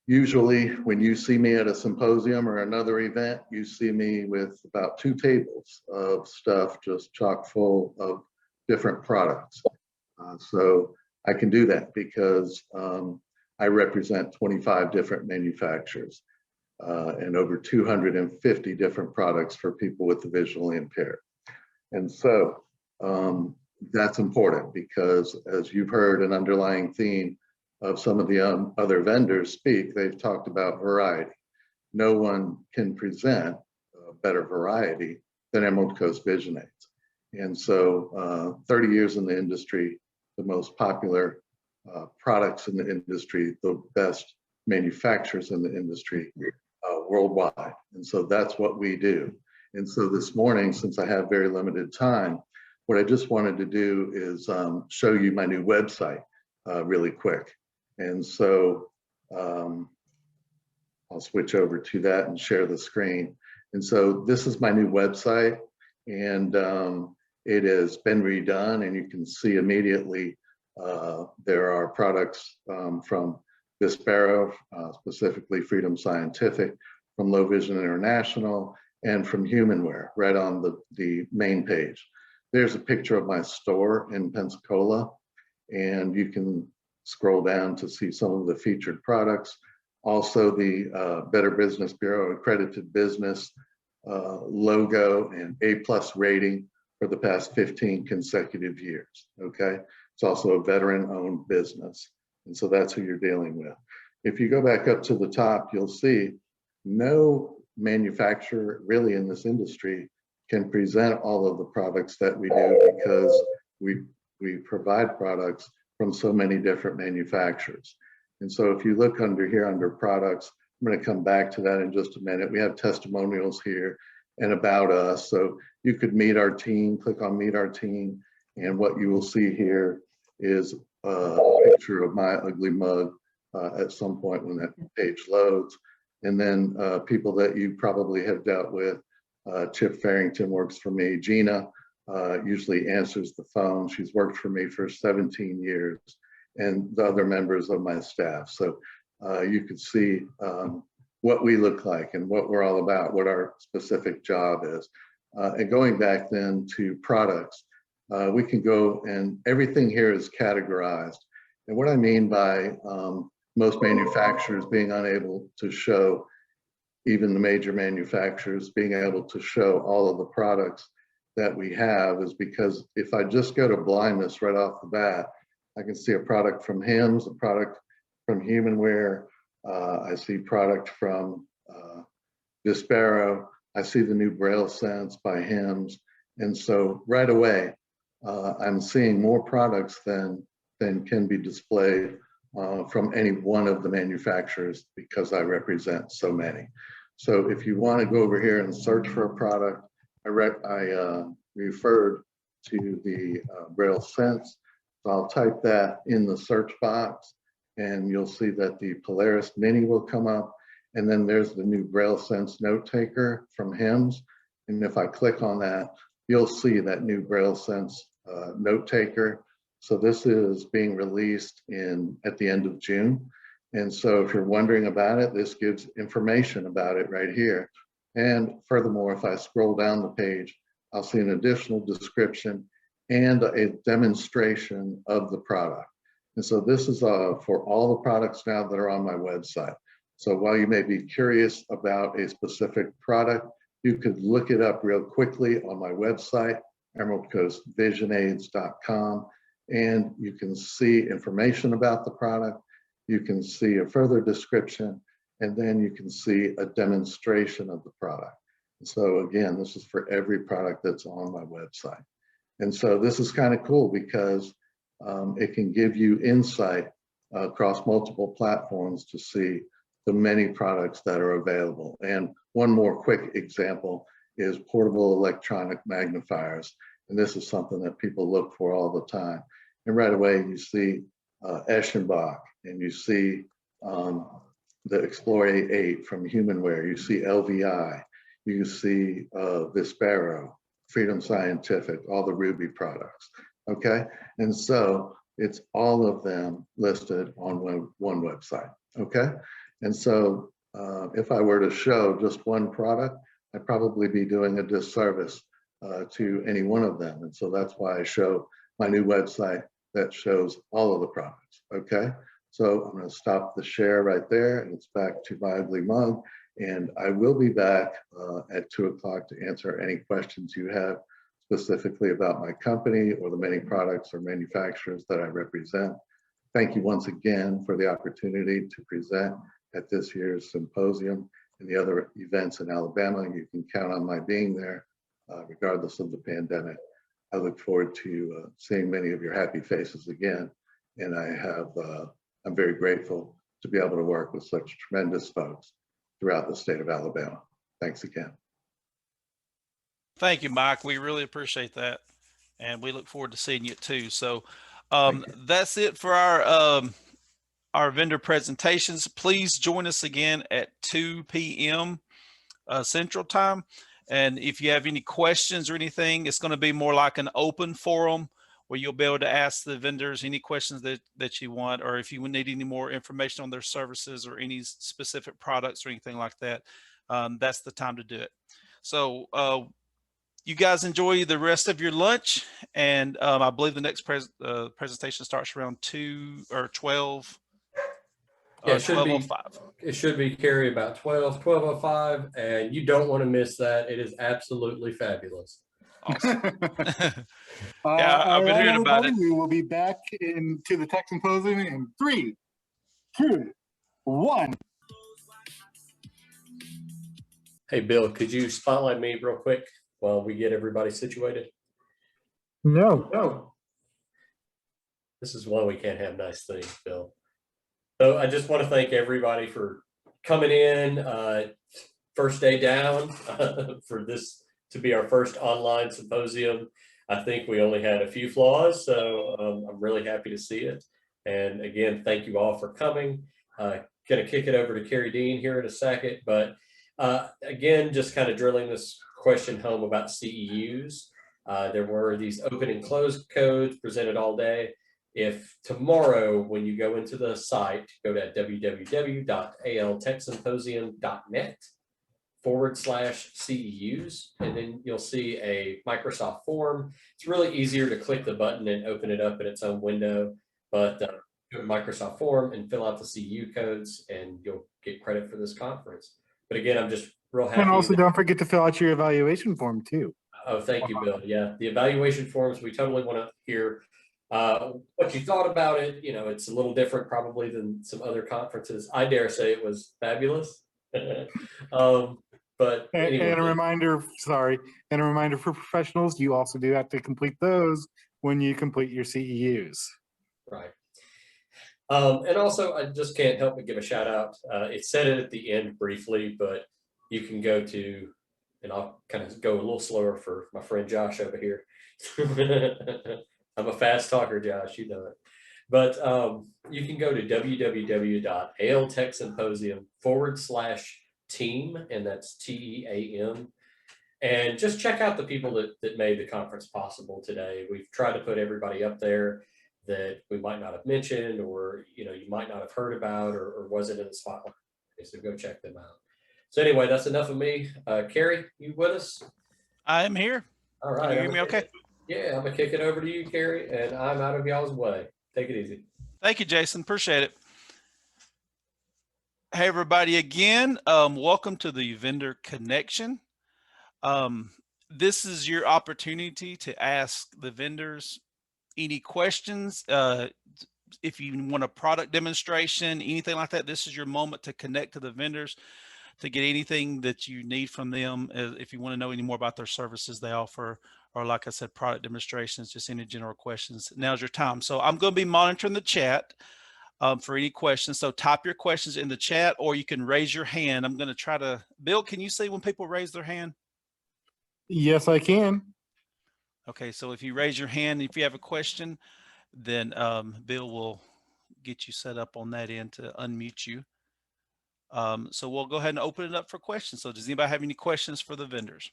usually when you see me at a symposium or another event, you see me with about 2 tables of stuff just chock full of different products. So I can do that because I represent 25 different manufacturers and over 250 different products for people with the visually impaired. And so that's important because, as you've heard, an underlying theme of some of the other vendors speak, they've talked about variety. No one can present a better variety than Emerald Coast Vision Aids. And so 30 years in the industry, the most popular products in the industry, the best manufacturers in the industry worldwide. And so that's what we do. And so this morning, since I have very limited time, what I just wanted to do is show you my new website really quick. And so I'll switch over to that and share the screen. And so this is my new website, and it has been redone, and you can see immediately there are products from Vispero, specifically Freedom Scientific, from Low Vision International, and from Humanware right on the main page. There's a picture of my store in Pensacola, and you can scroll down to see some of the featured products. Also the Better Business Bureau accredited business logo and A+ rating for the past 15 consecutive years, okay? It's also a veteran-owned business, and so that's who you're dealing with. If you go back up to the top, you'll see no manufacturer really in this industry can present all of the products that we do because we provide products from so many different manufacturers. And so if you look under here under products, I'm going to come back to that in just a minute. We have testimonials here and about us. So you could meet our team, click on meet our team. And what you will see here is a picture of my ugly mug at some point when that page loads. And then people that you probably have dealt with, Chip Farrington works for me. Gina usually answers the phone. She's worked for me for 17 years, and the other members of my staff. So you could see what we look like and what we're all about, what our specific job is. And going back then to products, we can go and everything here is categorized. And what I mean by most manufacturers being unable to show, even the major manufacturers being able to show all of the products that we have, is because if I just go to blindness right off the bat, I can see a product from Hims, a product from Humanware, I see product from Vispero, I see the new Braille Sense by Hims. And so right away, I'm seeing more products than can be displayed from any one of the manufacturers because I represent so many. So if you want to go over here and search for a product, I referred to the Braille Sense. So I'll type that in the search box and you'll see that the Polaris Mini will come up. And then there's the new Braille Sense note taker from Hims. And if I click on that, you'll see that new Braille Sense note taker. So this is being released at the end of June. And so if you're wondering about it, this gives information about it right here. And furthermore, if I scroll down the page, I'll see an additional description and a demonstration of the product. And so this is for all the products now that are on my website. So while you may be curious about a specific product, you could look it up real quickly on my website, emeraldcoastvisionaids.com, and you can see information about the product. You can see a further description, and then you can see a demonstration of the product. So again, this is for every product that's on my website. And so this is kind of cool because it can give you insight across multiple platforms to see the many products that are available. And one more quick example is portable electronic magnifiers. And this is something that people look for all the time. And right away you see Eschenbach, and you see the Explore 8 from Humanware, you see LVI, you see Vispero, Freedom Scientific, all the Ruby products, okay? And so it's all of them listed on one website, okay? And so if I were to show just one product, I'd probably be doing a disservice to any one of them. And so that's why I show my new website that shows all of the products, okay? So I'm gonna stop the share right there, and it's back to my ugly mug. And I will be back at 2 o'clock to answer any questions you have specifically about my company or the many products or manufacturers that I represent. Thank you once again for the opportunity to present at this year's symposium and the other events in Alabama. You can count on my being there regardless of the pandemic. I look forward to seeing many of your happy faces again. And I'm very grateful to be able to work with such tremendous folks throughout the state of Alabama. Thanks again. Thank you, Mike. We really appreciate that. And we look forward to seeing you too. So that's it for our vendor presentations. Please join us again at 2 p.m. Central Time. And if you have any questions or anything, it's going to be more like an open forum where you'll be able to ask the vendors any questions that you want, or if you need any more information on their services or any specific products or anything like that, that's the time to do it. So you guys enjoy the rest of your lunch. And I believe the next presentation starts around 2 or 12. Yeah, it should be 12:05. It should be Carrie about 12:05, and you don't want to miss that. It is absolutely fabulous. Awesome. Yeah, I've been hearing about it. We will be back into the Tech Symposium in 3, 2, 1. Hey, Bill, could you spotlight me real quick while we get everybody situated? No. This is why we can't have nice things, Bill. So I just want to thank everybody for coming in. First day down for this to be our first online symposium. I think we only had a few flaws, so I'm really happy to see it. And again, thank you all for coming. Going to kick it over to Carrie Dean here in a second, but again, just kind of drilling this question home about CEUs. There were these open and closed codes presented all day. if tomorrow, when you go into the site, go to www.altechsymposium.net/CEUs, and then you'll see a Microsoft form. It's really easier to click the button and open it up in its own window, but go to Microsoft form and fill out the CEU codes, and you'll get credit for this conference. But again, I'm just real happy. And also don't forget to fill out your evaluation form too. Oh, thank you, Bill. Yeah, the evaluation forms, we totally want to hear what you thought about it. You know, it's a little different probably than some other conferences. I dare say it was fabulous. But anyway. And a reminder, and a reminder for professionals, you also do have to complete those when you complete your CEUs. Right. And also, I just can't help but give a shout out. It said it at the end briefly, but you can go to, and I'll kind of go a little slower for my friend Josh over here. I'm a fast talker, Josh, you know it. But you can go to www.altechsymposium.com/team, and that's TEAM. And just check out the people that made the conference possible today. We've tried to put everybody up there that we might not have mentioned, or you might not have heard about, or wasn't in the spotlight. So go check them out. So anyway, that's enough of me. Carrie, you with us? I am here. All right. Can you hear me okay? Yeah, I'm gonna kick it over to you, Carrie, and I'm out of y'all's way. Take it easy. Thank you, Jason. Appreciate it. Hey, everybody, again, welcome to the Vendor Connection. This is your opportunity to ask the vendors any questions. If you want a product demonstration, anything like that, this is your moment to connect to the vendors to get anything that you need from them. If you want to know any more about their services they offer, or like I said, product demonstrations, just any general questions, now's your time. So I'm going to be monitoring the chat for any questions. So type your questions in the chat, or you can raise your hand. I'm going to try to, Bill, can you see when people raise their hand? Yes, I can. Okay, so if you raise your hand, if you have a question, then Bill will get you set up on that end to unmute you. So we'll go ahead and open it up for questions. So does anybody have any questions for the vendors?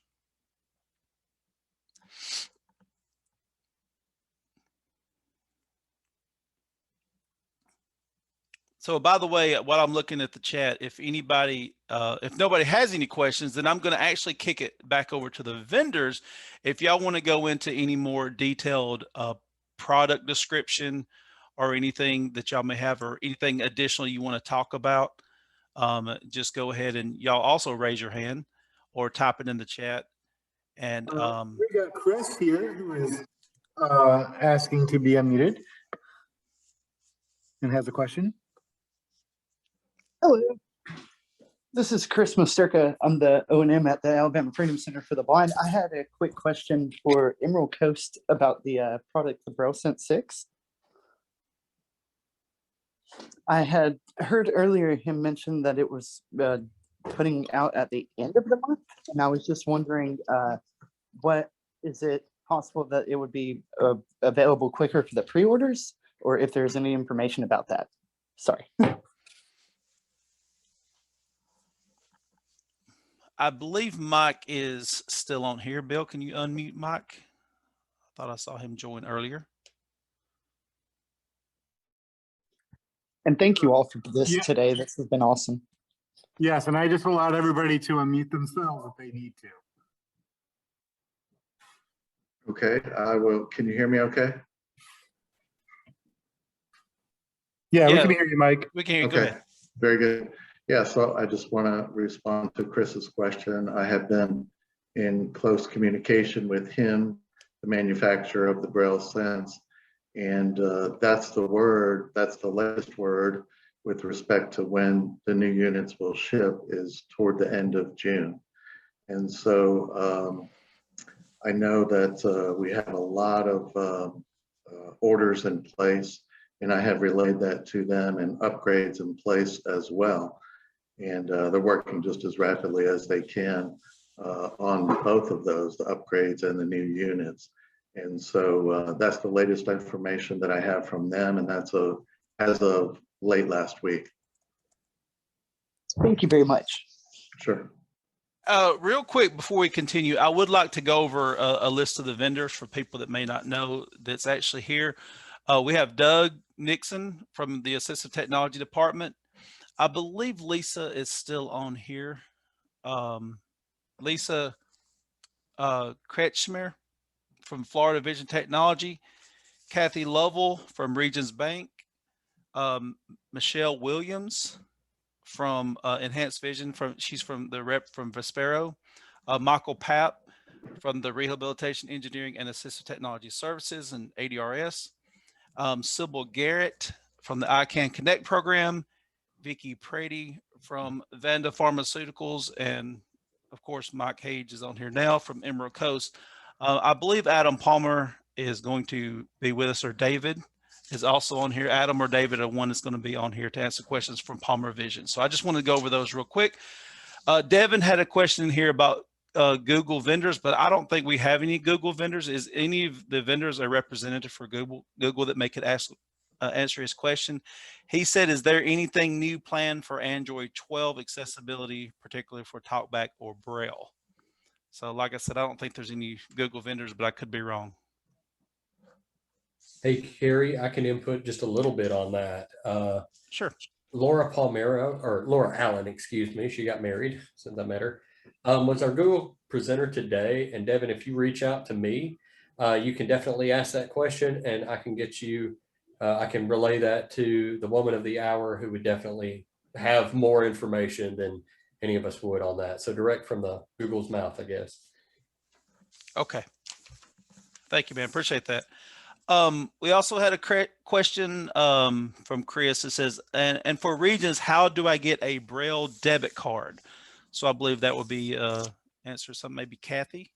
So by the way, while I'm looking at the chat, if anybody, if nobody has any questions, then I'm going to actually kick it back over to the vendors. If y'all want to go into any more detailed product description or anything that y'all may have, or anything additional you want to talk about, just go ahead and y'all also raise your hand or type it in the chat. And we got Chris here who is asking to be unmuted and has a question. Hello, this is Chris Mosterka. I'm the O&M at the Alabama Freedom Center for the Blind. I had a quick question for Emerald Coast about the product, the BrailleSense 6. I had heard earlier him mention that it was putting out at the end of the month, and I was just wondering, what is it possible that it would be available quicker for the pre-orders, or if there's any information about that? Sorry. I believe Mike is still on here. Bill, can you unmute Mike? I thought I saw him join earlier. And thank you all for this today. This has been awesome. Yes, and I just allowed everybody to unmute themselves if they need to. Okay, I will. Can you hear me okay? Yeah, we can hear you, Mike. We can hear you. Okay, Go ahead. very good. Yeah, so I just want to respond to Chris's question. I have been in close communication with him, the manufacturer of the BrailleSense, and that's the word, that's the latest word with respect to when the new units will ship is toward the end of June. And so I know that we have a lot of orders in place, and I have relayed that to them, and upgrades in place as well. And they're working just as rapidly as they can on both of those, the upgrades and the new units. And so that's the latest information that I have from them, and that's as of late last week. Thank you very much. Sure. Real quick before we continue, I would like to go over a list of the vendors for people that may not know that's actually here. We have Doug Nixon from the Assistive Technology Department. I believe Lisa is still on here. Lisa Kretschmer from Florida Vision Technology, Kathy Lovell from Regions Bank, Michelle Williams from Enhanced Vision, she's from the rep from Vespero, Michael Papp from the Rehabilitation Engineering and Assistive Technology Services and ADRS, Sybil Garrett from the ICANN Connect program, Vicky Prady from Vanda Pharmaceuticals, and of course, Mike Hage is on here now from Emerald Coast. I believe Adam Palmer is going to be with us, or David is also on here. Adam or David are one that's going to be on here to answer questions from Palmer Vision. So I just want to go over those real quick. Devin had a question here about Google vendors, but I don't think we have any Google vendors. Is any of the vendors a representative for Google that may could answer his question? He said, is there anything new planned for Android 12 accessibility, particularly for TalkBack or Braille? So like I said, I don't think there's any Google vendors, but I could be wrong. Hey, Carrie, I can input just a little bit on that. Sure. Laura Palmero, or Laura Allen, excuse me, she got married since I met her, was our Google presenter today. And Devin, if you reach out to me, you can definitely ask that question, and I can get you, I can relay that to the woman of the hour, who would definitely have more information than any of us would on that. So direct from the Google's mouth, I guess. Okay. Thank you, man. Appreciate that. We also had a question from Chris that says, and for Regions, how do I get a Braille debit card? So I believe that would be answer something, maybe Kathy.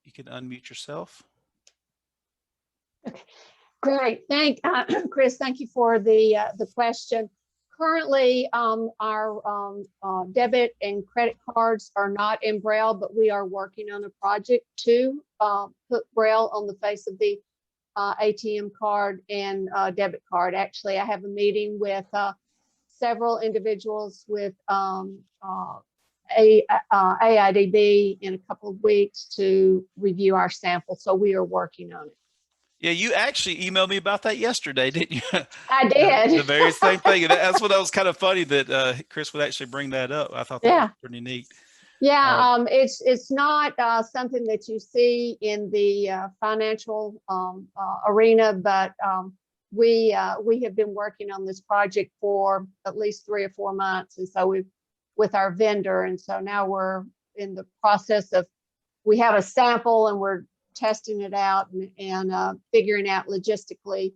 You can unmute yourself. Great, Chris, thank you for the question. Currently, our debit and credit cards are not in Braille, but we are working on a project to put Braille on the face of the ATM card and debit card. Actually, I have a meeting with several individuals with AIDB in a couple of weeks to review our sample. So we are working on it. Yeah, you actually emailed me about that yesterday, didn't you? I did. The very same thing. That's what was kind of funny that Chris would actually bring that up. I thought that was pretty neat. Yeah, it's not something that you see in the financial arena, but we have been working on this project for at least 3 or 4 months, and so we've with our vendor, and so now we're in the process of, we have a sample and we're testing it out and figuring out logistically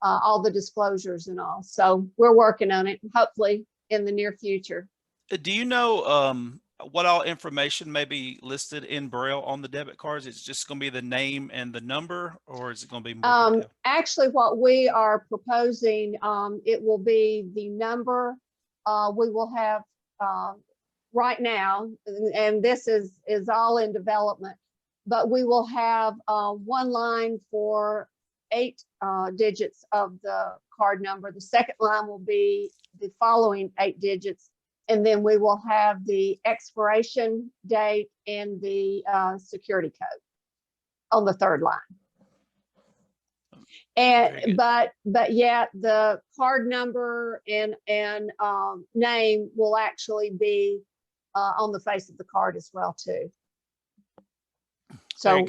all the disclosures and all. So we're working on it, hopefully in the near future. Do you know what all information may be listed in Braille on the debit cards? It's just going to be the name and the number, or is it going to be more detailed? Actually, what we are proposing, it will be the number. We will have right now, and this is all in development, but we will have one line for 8 digits of the card number. The second line will be the following 8 digits. And then we will have the expiration date and the security code on the third line. And but yeah, the card number and name will actually be on the face of the card as well too. So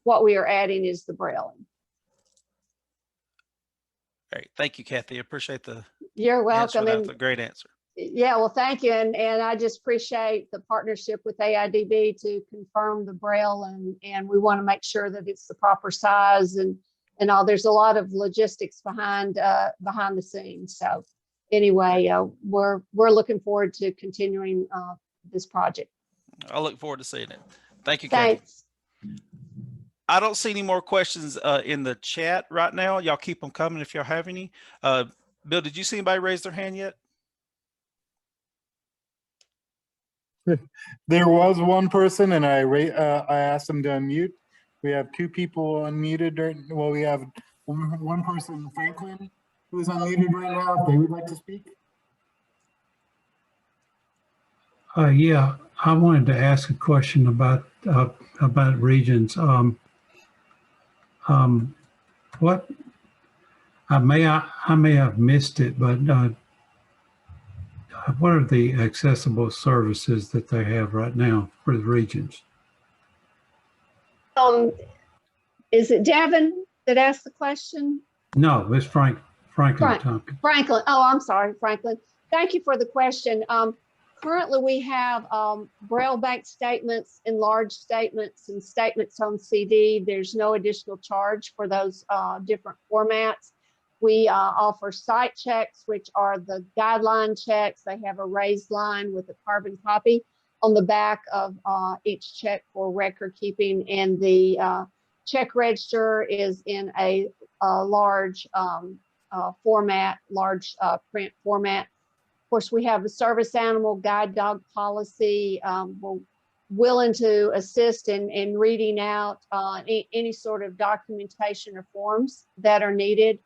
what we are adding is the brailing. Great, thank you, Kathy. I appreciate the. You're welcome. That's a great answer. Yeah, well, thank you. And I just appreciate the partnership with AIDB to confirm the Braille, and we want to make sure that it's the proper size and all. There's a lot of logistics behind the scenes. So anyway, we're looking forward to continuing this project. I look forward to seeing it. Thank you, Thanks. Kathy. I don't see any more questions in the chat right now. Y'all keep them coming if y'all have any. Bill, did you see anybody raise their hand yet? There was one person, and I asked them to unmute. We have 2 people unmuted. Well, we have one person, Franklin, who is unmuted right now. If they would like to speak. Yeah, I wanted to ask a question about regions. What, I may have missed it, but what are the accessible services that they have right now for the regions? Is it Devin that asked the question? No, it's Franklin Frank, Tompkins. Franklin. Oh, I'm sorry, Franklin. Thank you for the question. Currently, we have Braille bank statements, enlarged statements, and statements on CD. There's no additional charge for those different formats. We offer site checks, which are the guideline checks. They have a raised line with a carbon copy on the back of each check for record keeping, and the check register is in a large format, large print format. Of course, we have a service animal guide dog policy. We're willing to assist in reading out any sort of documentation or forms that are needed.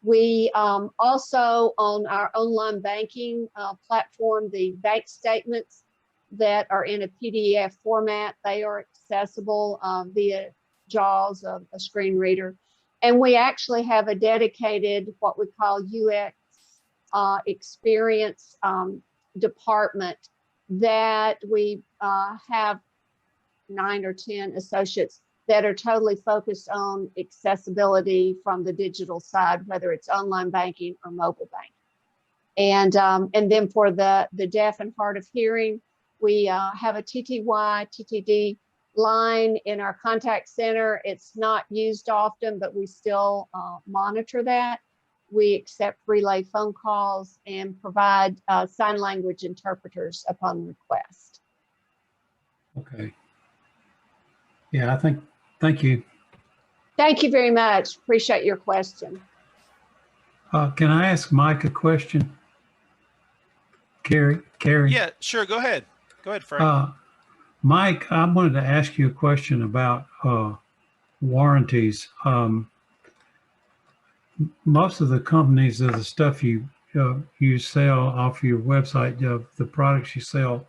We also, on our online banking platform, the bank statements that are in a PDF format, they are accessible via JAWS, a screen reader. And we actually have a dedicated, what we call UX experience department that we have 9 or 10 associates that are totally focused on accessibility from the digital side, whether it's online banking or mobile banking. And then for the deaf and hard of hearing, we have a TTD line in our contact center. It's not used often, but we still monitor that. We accept relay phone calls and provide sign language interpreters upon request. Okay. Yeah, thank you. Thank you very much. Appreciate your question. Can I ask Mike a question? Carrie? Yeah, sure. Go ahead. Go ahead, Frank. Mike, I wanted to ask you a question about warranties. Most of the companies of the stuff you sell off your website, the products you sell,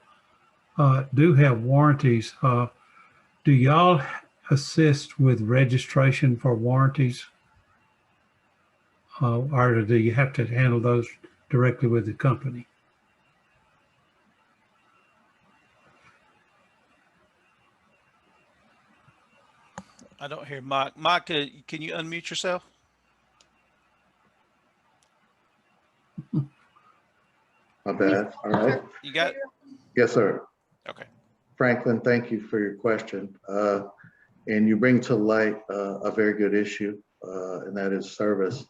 do have warranties. Do y'all assist with registration for warranties? Or do you have to handle those directly with the company? I don't hear Mike. Mike, can you unmute yourself? My bad. All right. You got it? Yes, sir. Okay. Franklin, thank you for your question. And you bring to light a very good issue, and that is service.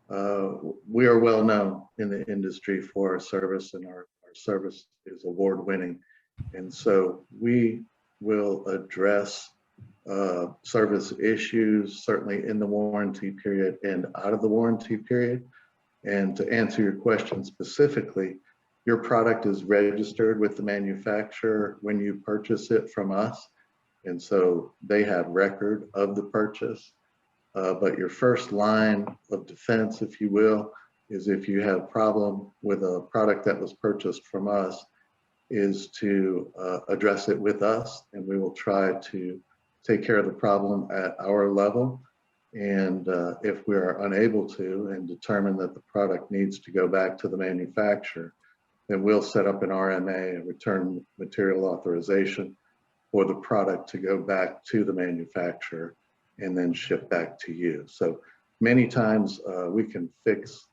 We are well known in the industry for our service, and our service is award-winning. And so we will address service issues, certainly in the warranty period and out of the warranty period. And to answer your question specifically, your product is registered with the manufacturer when you purchase it from us. And so they have record of the purchase. But your first line of defense, if you will, is if you have a problem with a product that was purchased from us, is to address it with us, and we will try to take care of the problem at our level. And if we are unable to and determine that the product needs to go back to the manufacturer, then we'll set up an RMA, a return material authorization, for the product to go back to the manufacturer and then ship back to you. So many times we can fix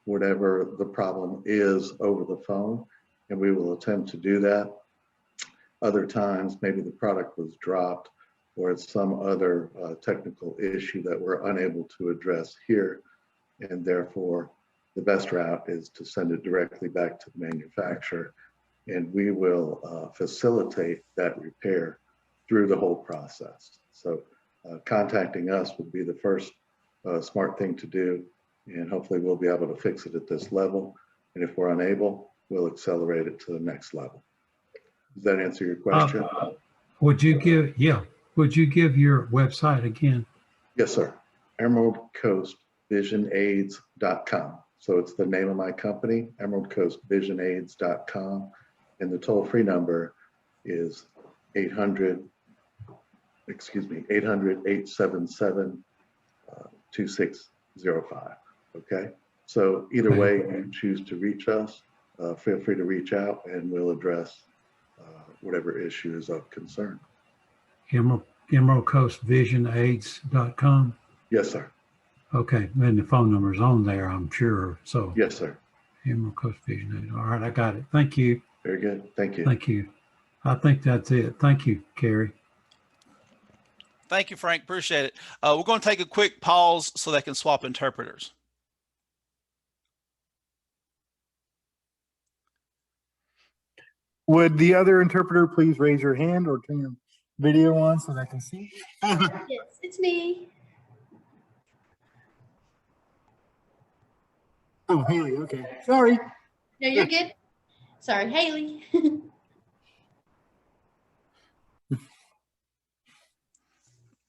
whatever the problem is over the phone, and we will attempt to do that. Other times, maybe the product was dropped or it's some other technical issue that we're unable to address here, and therefore the best route is to send it directly back to the manufacturer, and we will facilitate that repair through the whole process. So contacting us would be the first smart thing to do, and hopefully we'll be able to fix it at this level. And if we're unable, we'll accelerate it to the next level. Does that answer your question? Would you give your website again? Yes, sir. EmeraldCoastVisionAids.com. So it's the name of my company, EmeraldCoastVisionAids.com. And the toll-free number is 800-877-8255. 2605. Okay. So either way you choose to reach us, feel free to reach out and we'll address whatever issue is of concern. EmeraldCoastVisionAids.com. Yes, sir. Okay, and the phone number's on there, I'm sure. So Yes, sir. Emerald Coast Vision Aids. All right, I got it. Thank you. Very good. Thank you. Thank you. I think that's it. Thank you, Carrie. Thank you, Frank. Appreciate it. We're going to take a quick pause so they can swap interpreters. Would the other interpreter please raise your hand or turn your video on so that I can see? Yes, it's me. Oh, Haley, okay. Sorry. No, you're good. Sorry, Haley.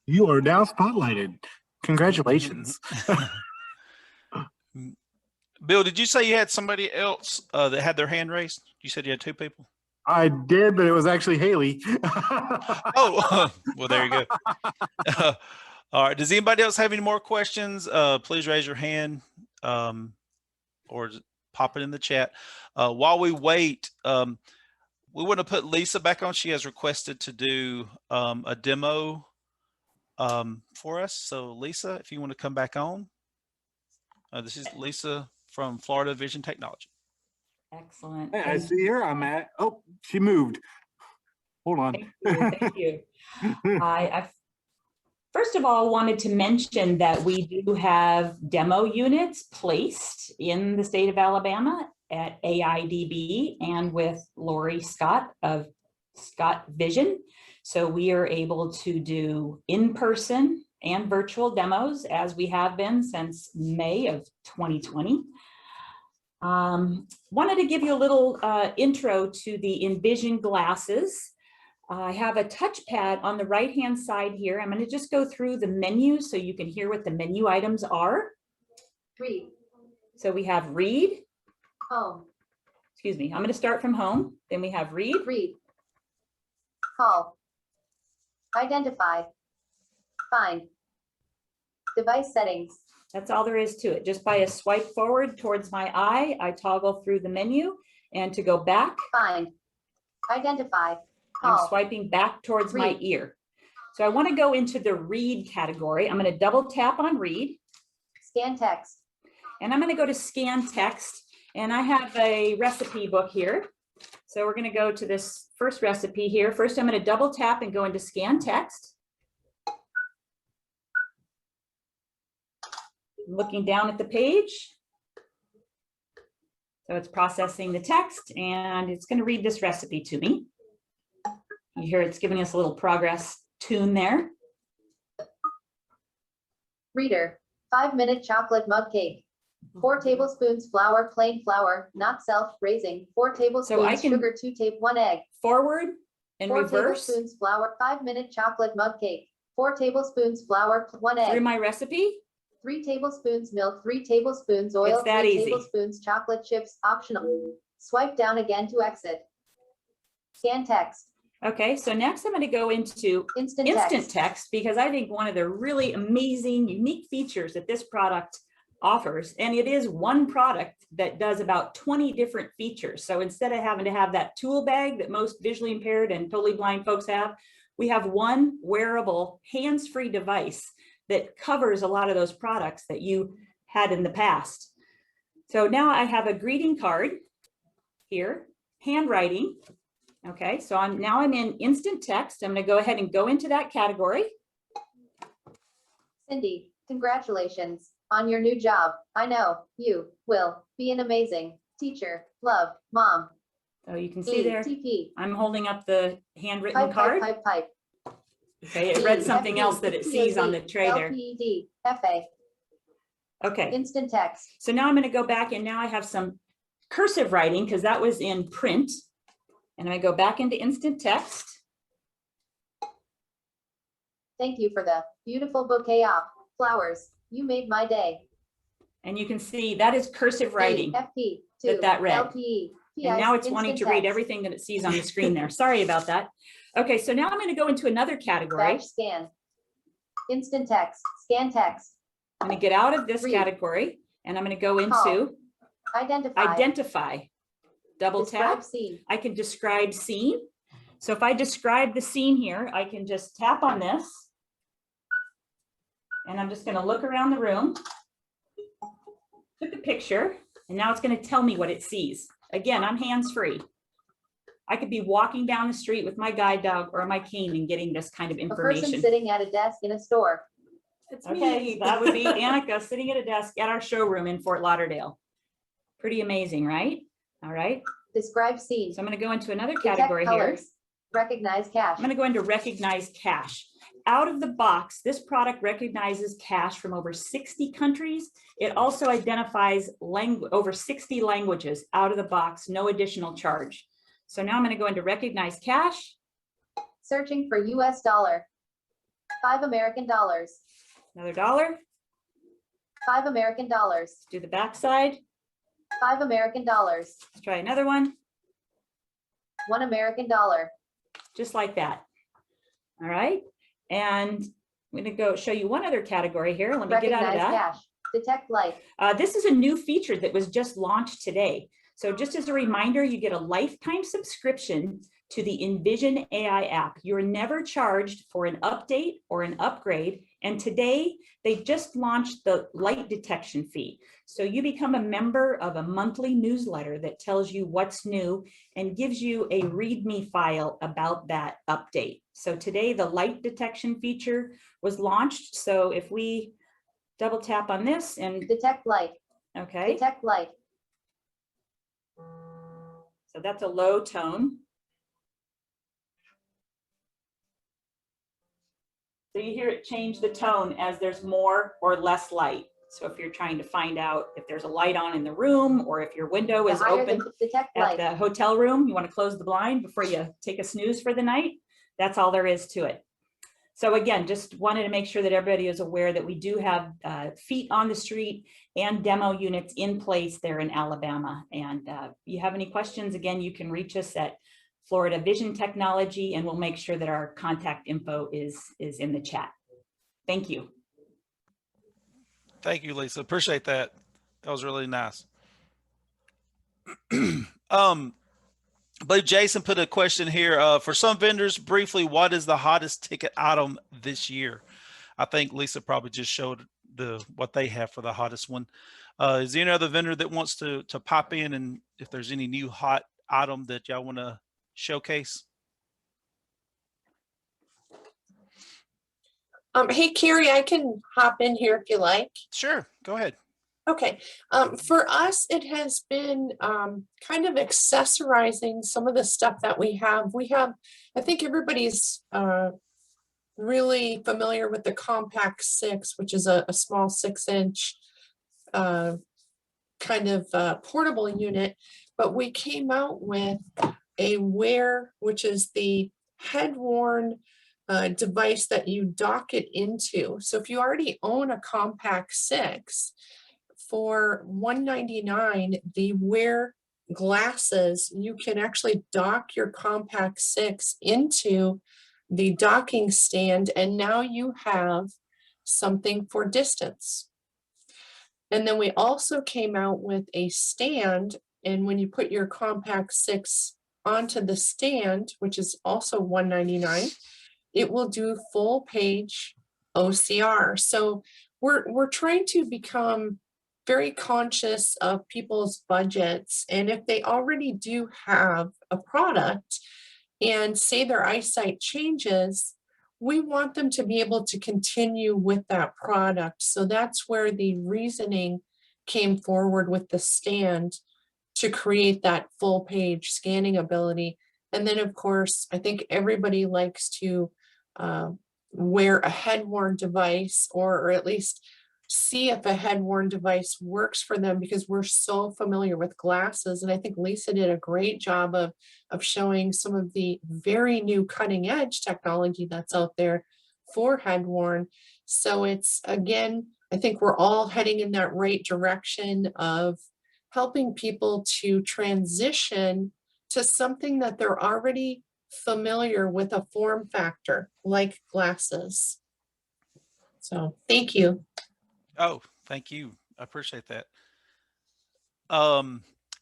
You are now spotlighted. Congratulations. Bill, did you say you had somebody else that had their hand raised? You said you had two people? I did, but it was actually Haley. Oh, well, there you go. All right. Does anybody else have any more questions? Please raise your hand or just pop it in the chat. While we wait, we want to put Lisa back on. She has requested to do a demo for us. So Lisa, if you want to come back on. This is Lisa from Florida Vision Technology. Excellent. Hey, I see her. I'm at. Oh, she moved. Hold on. Thank you. I first of all wanted to mention that we do have demo units placed in the state of Alabama at AIDB and with Lori Scott of Scott Vision. So we are able to do in-person and virtual demos as we have been since May of 2020. Wanted to give you a little intro to the Envision glasses. I have a touchpad on the right-hand side here. I'm going to just go through the menu so you can hear what the menu items are. Read. So we have read. Home. Excuse me. I'm going to start from home. Then we have read. Read. Call. Identify. Find. Device settings. That's all there is to it. Just by a swipe forward towards my eye, I toggle through the menu, and to go back, Find. Identify. Call. I'm swiping back towards my Read. ear. So I want to go into the read category. I'm going to double tap on read. Scan text. And I'm going to go to scan text, and I have a recipe book here. So we're going to go to this first recipe here. First, I'm going to double tap and go into scan text. Looking down at the page. So it's processing the text and it's going to read this recipe to me. You hear it's giving us a little progress tune there. Reader. 5-minute chocolate mug cake. 4 tablespoons flour, plain flour, not self-raising. 4 tablespoons can sugar, 2 1 egg. Forward and 4 reverse tablespoons flour, 5-minute chocolate mug cake. 4 tablespoons flour, 1 egg. through my recipe. 3 tablespoons milk, 3 tablespoons oil, It's that 3 easy. tablespoons chocolate chips, optional. Swipe down again to exit. Scan text. Okay, so next I'm going to go into Instant text because I think one of the really amazing, unique features that this product offers, and it is one product that does about 20 different features. So instead of having to have that tool bag that most visually impaired and totally blind folks have, we have one wearable hands-free device that covers a lot of those products that you had in the past. So now I have a greeting card here, handwriting. Okay, so I'm in instant text. I'm going to go ahead and go into that category. Cindy, congratulations on your new job. I know you will be an amazing teacher. Love, Mom. So you can see there, ATP. I'm holding up the handwritten card. Pipe. Okay, it read something else that it sees on the tray there. LPD, FA. Okay. Instant text. So now I'm going to go back and now I have some cursive writing because that was in print. And I go back into instant text. Thank you for the beautiful bouquet of flowers. You made my day. And you can see that is cursive writing FP, that read. LPE. And now it's wanting to read everything that it sees on the screen there. Sorry about that. Okay, so now I'm going to go into another category. Batch scan. Instant text. Scan text. I'm going to get out of this Read. category and I'm going to go Call. into Identify. identify. Double Describe tap. scene. I can describe scene. So if I describe the scene here, I can just tap on this. And I'm just going to look around the room. Took a picture, and now it's going to tell me what it sees. Again, I'm hands-free. I could be walking down the street with my guide dog or my cane and getting this kind of A person information. sitting at a desk in a store. It's okay, that would be Annika sitting at a desk at our showroom in Fort Lauderdale. Pretty amazing, right? All right. Describe scene. So I'm going to go into another Detect category here. colors. Recognize cash. I'm going to go into recognize cash. Out of the box, this product recognizes cash from over 60 countries. It also identifies over 60 languages out of the box, no additional charge. So now I'm going to go into recognize cash. Searching for US dollar. 5 American dollars. Another dollar. 5 American dollars. Do the back side. 5 American dollars. Let's try another one. 1 American dollar. Just like that. All right. And I'm going to go show you one other category here. Let me get out of Recognize that. cash. Detect life. This is a new feature that was just launched today. So just as a reminder, you get a lifetime subscription to the Envision AI app. You're never charged for an update or an upgrade. And today they just launched the light detection fee. So you become a member of a monthly newsletter that tells you what's new and gives you a README file about that update. So today the light detection feature was launched. So if we double tap on this and detect light. Okay. Detect light. So that's a low tone. So you hear it change the tone as there's more or less light. So if you're trying to find out if there's a light on in the room or if your window is open at the hotel room, you want to close the blind before you take a snooze for the night. That's all there is to it. So again, just wanted to make sure that everybody is aware that we do have feet on the street and demo units in place there in Alabama. And if you have any questions, again, you can reach us at Florida Vision Technology, and we'll make sure that our contact info is in the chat. Thank you. Thank you, Lisa. Appreciate that. That was really nice. I believe Jason put a question here. For some vendors, briefly, what is the hottest ticket item this year? I think Lisa probably just showed what they have for the hottest one. Is there any other vendor that wants to pop in, and if there's any new hot item that y'all want to showcase? Hey, Carrie, I can hop in here if you like. Sure, go ahead. Okay, for us, it has been kind of accessorizing some of the stuff that we have. I think everybody's really familiar with the Compact 6, which is a small 6-inch kind of portable unit, but we came out with a Wear, which is the head-worn device that you dock it into. So if you already own a Compact 6, for $199, the Wear glasses, you can actually dock your Compact 6 into the docking stand, and now you have something for distance. And then we also came out with a stand, and when you put your Compact 6 onto the stand, which is also $199, it will do full page OCR. So we're trying to become very conscious of people's budgets. And if they already do have a product and say their eyesight changes, we want them to be able to continue with that product. So that's where the reasoning came forward with the stand to create that full page scanning ability. And then of course, I think everybody likes to wear a head-worn device, or at least see if a head-worn device works for them, because we're so familiar with glasses. And I think Lisa did a great job of showing some of the very new cutting edge technology that's out there for head-worn. So it's, again, I think we're all heading in that right direction of helping people to transition to something that they're already familiar with, a form factor like glasses. So thank you. Oh, thank you. I appreciate that.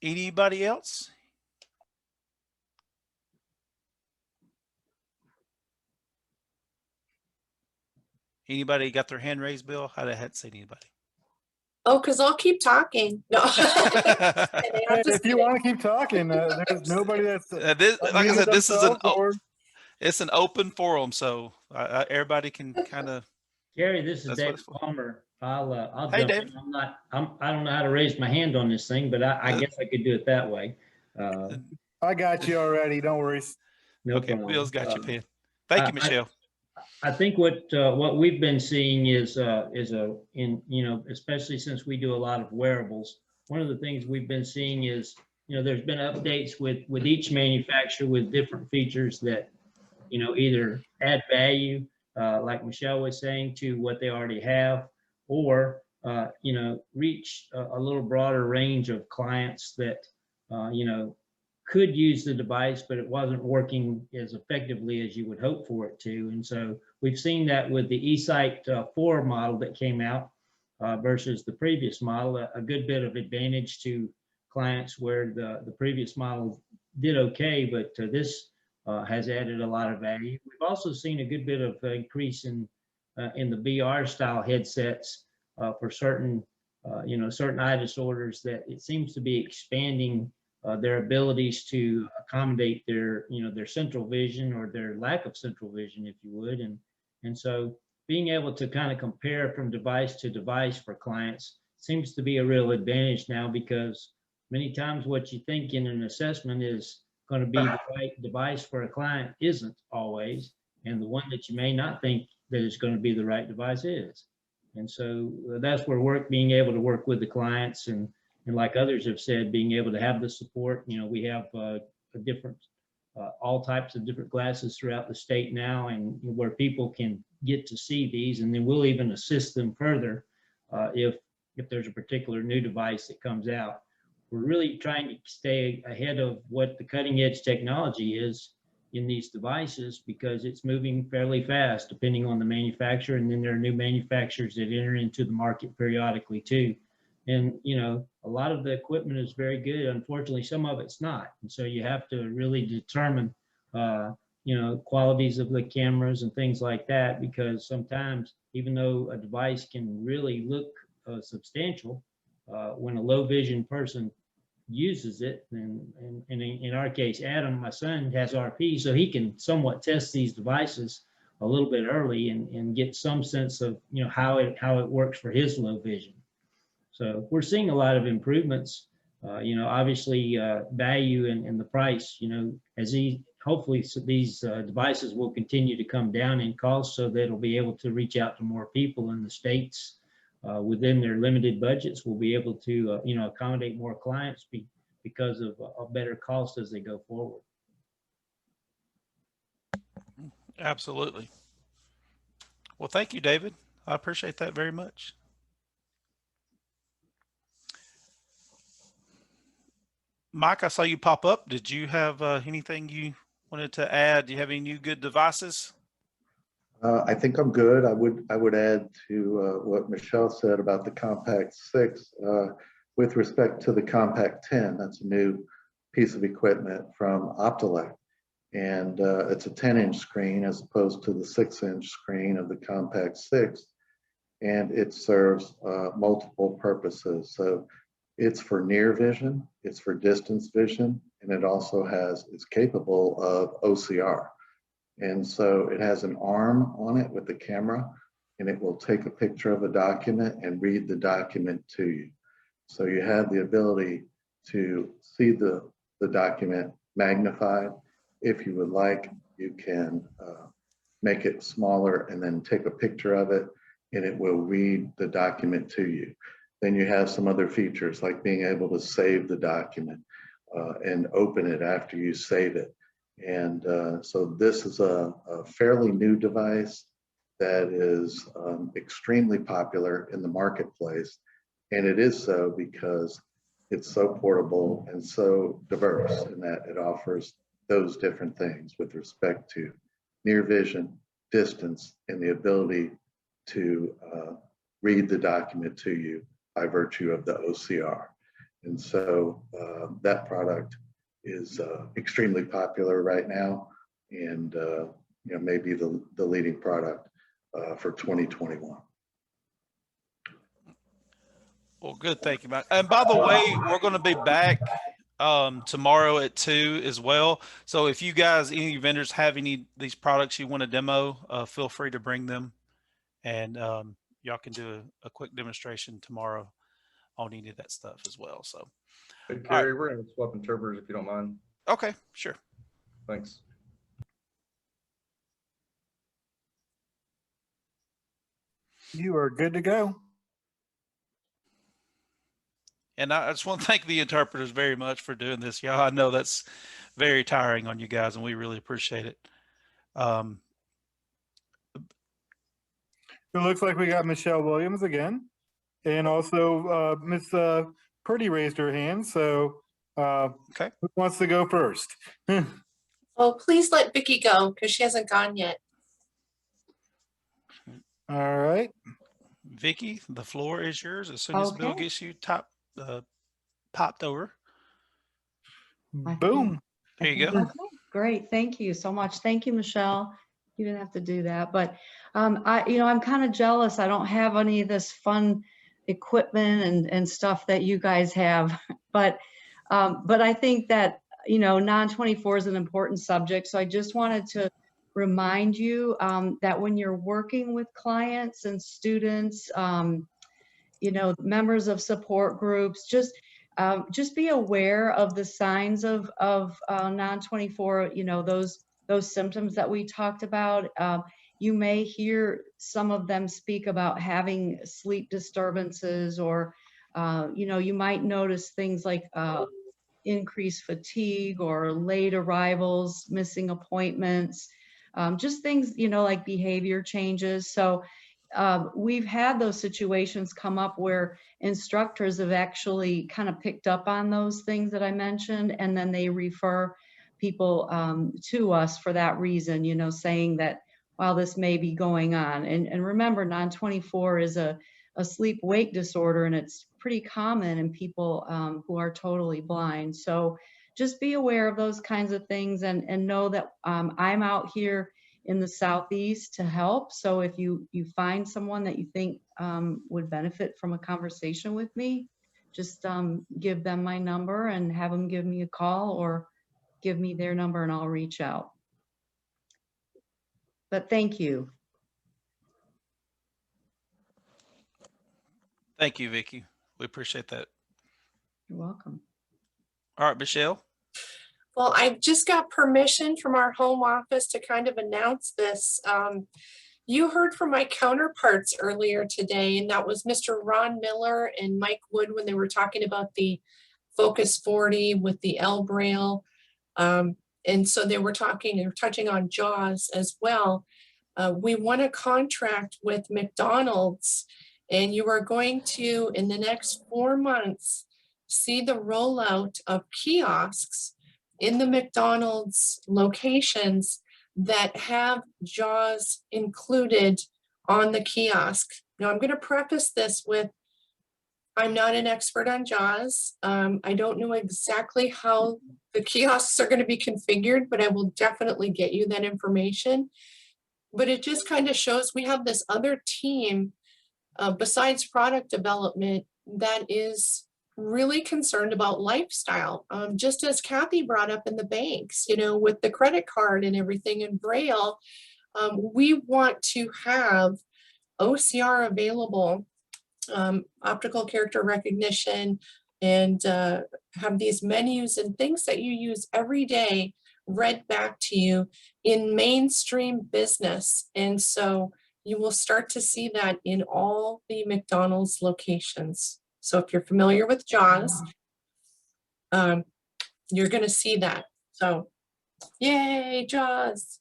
Anybody else? Anybody got their hand raised, Bill? I hadn't seen anybody. Oh, because I'll keep talking. No. And if you want to keep talking, there's nobody that's Like I unmuted said, this is themselves or it's an open forum, so everybody can kind of. Gary, this is That's what David it's for. Palmer. I'll Hey, jump David. in. I don't know how to raise my hand on this thing, but I guess I could do it that way. I got you already. Don't worry. No Okay, problem. Bill's got you, Pen. Thank you, Michelle. I think what we've been seeing is especially since we do a lot of wearables, one of the things we've been seeing is, there's been updates with each manufacturer with different features that, either add value, like Michelle was saying, to what they already have, or, reach a little broader range of clients that, could use the device, but it wasn't working as effectively as you would hope for it to. And so we've seen that with the eSight 4 model that came out versus the previous model, a good bit of advantage to clients where the previous model did okay, but this has added a lot of value. We've also seen a good bit of increase in the VR style headsets for certain, certain eye disorders, that it seems to be expanding their abilities to accommodate their central vision, or their lack of central vision, if you would. And so being able to kind of compare from device to device for clients seems to be a real advantage now, because many times what you think in an assessment is going to be the right device for a client isn't always, and the one that you may not think that is going to be the right device is. And so that's where being able to work with the clients, and like others have said, being able to have the support. We have all types of different glasses throughout the state now, and where people can get to see these, and then we'll even assist them further if there's a particular new device that comes out. We're really trying to stay ahead of what the cutting edge technology is in these devices, because it's moving fairly fast depending on the manufacturer, and then there are new manufacturers that enter into the market periodically too. And a lot of the equipment is very good. Unfortunately, some of it's not. And so you have to really determine, qualities of the cameras and things like that, because sometimes, even though a device can really look substantial, when a low vision person uses it, and in our case, Adam, my son, has RP, so he can somewhat test these devices a little bit early and get some sense of how it works for his low vision. So we're seeing a lot of improvements. Obviously value and the price, as hopefully these devices will continue to come down in cost, so that it'll be able to reach out to more people in the states within their limited budgets. Will be able to accommodate more clients because of a better cost as they go forward. Absolutely. Well, thank you, David. I appreciate that very much. Mike, I saw you pop up. Did you have anything you wanted to add? Do you have any new good devices? I think I'm good. I would add to what Michelle said about the Compact 6 with respect to the Compact 10. That's a new piece of equipment from Optelec, and it's a 10-inch screen as opposed to the 6-inch screen of the Compact 6, and it serves multiple purposes. So it's for near vision, it's for distance vision, and it's capable of OCR. And so it has an arm on it with the camera, and it will take a picture of a document and read the document to you. So you have the ability to see the document magnified. If you would like, you can make it smaller and then take a picture of it, and it will read the document to you. Then you have some other features like being able to save the document and open it after you save it. And so this is a fairly new device that is extremely popular in the marketplace. And it is so because it's so portable and so diverse in that it offers those different things with respect to near vision, distance, and the ability to read the document to you by virtue of the OCR. And so that product is extremely popular right now, and maybe the leading product for 2021. Well, good. Thank you, Mike. And by the way, we're going to be back tomorrow at 2 as well. So if you guys, any vendors have any of these products you want to demo, feel free to bring them, and y'all can do a quick demonstration tomorrow on any of that stuff as well. So, hey, Carrie, we're going to swap interpreters if you don't mind. Okay, sure. Thanks. You are good to go. And I just want to thank the interpreters very much for doing this, y'all. I know that's very tiring on you guys, and we really appreciate it. It looks like we got Michelle Williams again, and also Miss Purdy raised her hand. So, okay, who wants to go first? Oh, please let Vicky go because she hasn't gone yet. All right, Vicky, the floor is yours. As soon as Bill gets you popped over. Boom. There you go. Okay, great. Thank you so much. Thank you, Michelle. You didn't have to do that, but I'm kind of jealous. I don't have any of this fun equipment and stuff that you guys have, but I think that, non-24 is an important subject. So I just wanted to remind you that when you're working with clients and students, members of support groups, just be aware of the signs of non-24, those symptoms that we talked about. You may hear some of them speak about having sleep disturbances, or, you might notice things like increased fatigue or late arrivals, missing appointments, just things, like behavior changes. So we've had those situations come up where instructors have actually kind of picked up on those things that I mentioned, and then they refer people to us for that reason, saying that, while this may be going on. And remember, non-24 is a sleep-wake disorder, and it's pretty common in people who are totally blind. So just be aware of those kinds of things, and know that I'm out here in the Southeast to help. So if you find someone that you think would benefit from a conversation with me, just give them my number and have them give me a call, or give me their number and I'll reach out. But thank you. Thank you, Vicky. We appreciate that. You're welcome. All right, Michelle. Well, I just got permission from our home office to kind of announce this. You heard from my counterparts earlier today, and that was Mr. Ron Miller and Mike Wood when they were talking about the Focus 40 with the L Braille. And so they were touching on JAWS as well. We won a contract with McDonald's, and you are going to, in the next 4 months, see the rollout of kiosks in the McDonald's locations that have JAWS included on the kiosk. Now, I'm going to preface this with, I'm not an expert on JAWS. I don't know exactly how the kiosks are going to be configured, but I will definitely get you that information. But it just kind of shows we have this other team besides product development that is really concerned about lifestyle. Just as Kathy brought up in the banks, with the credit card and everything in Braille, we want to have OCR available, optical character recognition, and have these menus and things that you use every day read back to you in mainstream business. And so you will start to see that in all the McDonald's locations. So if you're familiar with JAWS, you're going to see that. So yay, JAWS.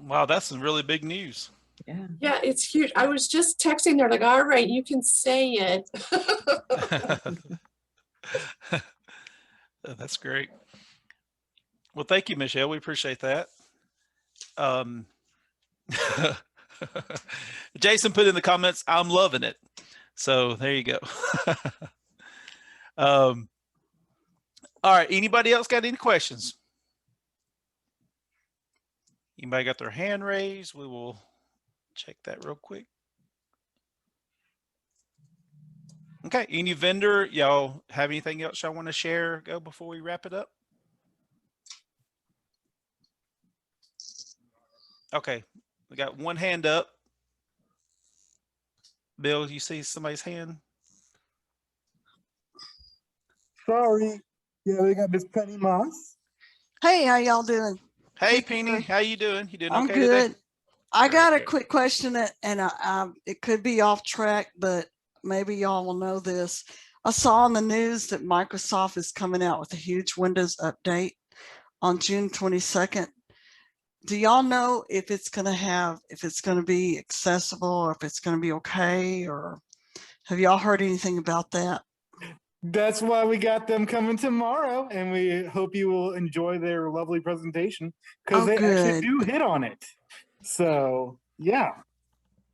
Wow, that's some really big news. Yeah. Yeah, it's huge. I was just texting there like, all right, you can say it. That's great. Well, thank you, Michelle. We appreciate that. Jason put in the comments, I'm loving it. So there you go. All right. Anybody else got any questions? Anybody got their hand raised? We will check that real quick. Okay. Any vendor, y'all have anything else y'all want to share go before we wrap it up? Okay. We got one hand up. Bill, you see somebody's hand? Sorry. Yeah, we got Miss Penny Moss. Hey, how y'all doing? Hey, Penny, how you doing? You doing I'm okay good. today? I got a Good. quick question and it could be off track, but maybe y'all will know this. I saw on the news that Microsoft is coming out with a huge Windows update on June 22nd. Do y'all know if it's going to be accessible or if it's going to be okay, or have y'all heard anything about that? That's why we got them coming tomorrow, and we hope you will enjoy their lovely presentation because Oh, they actually good. do hit on it. So, yeah.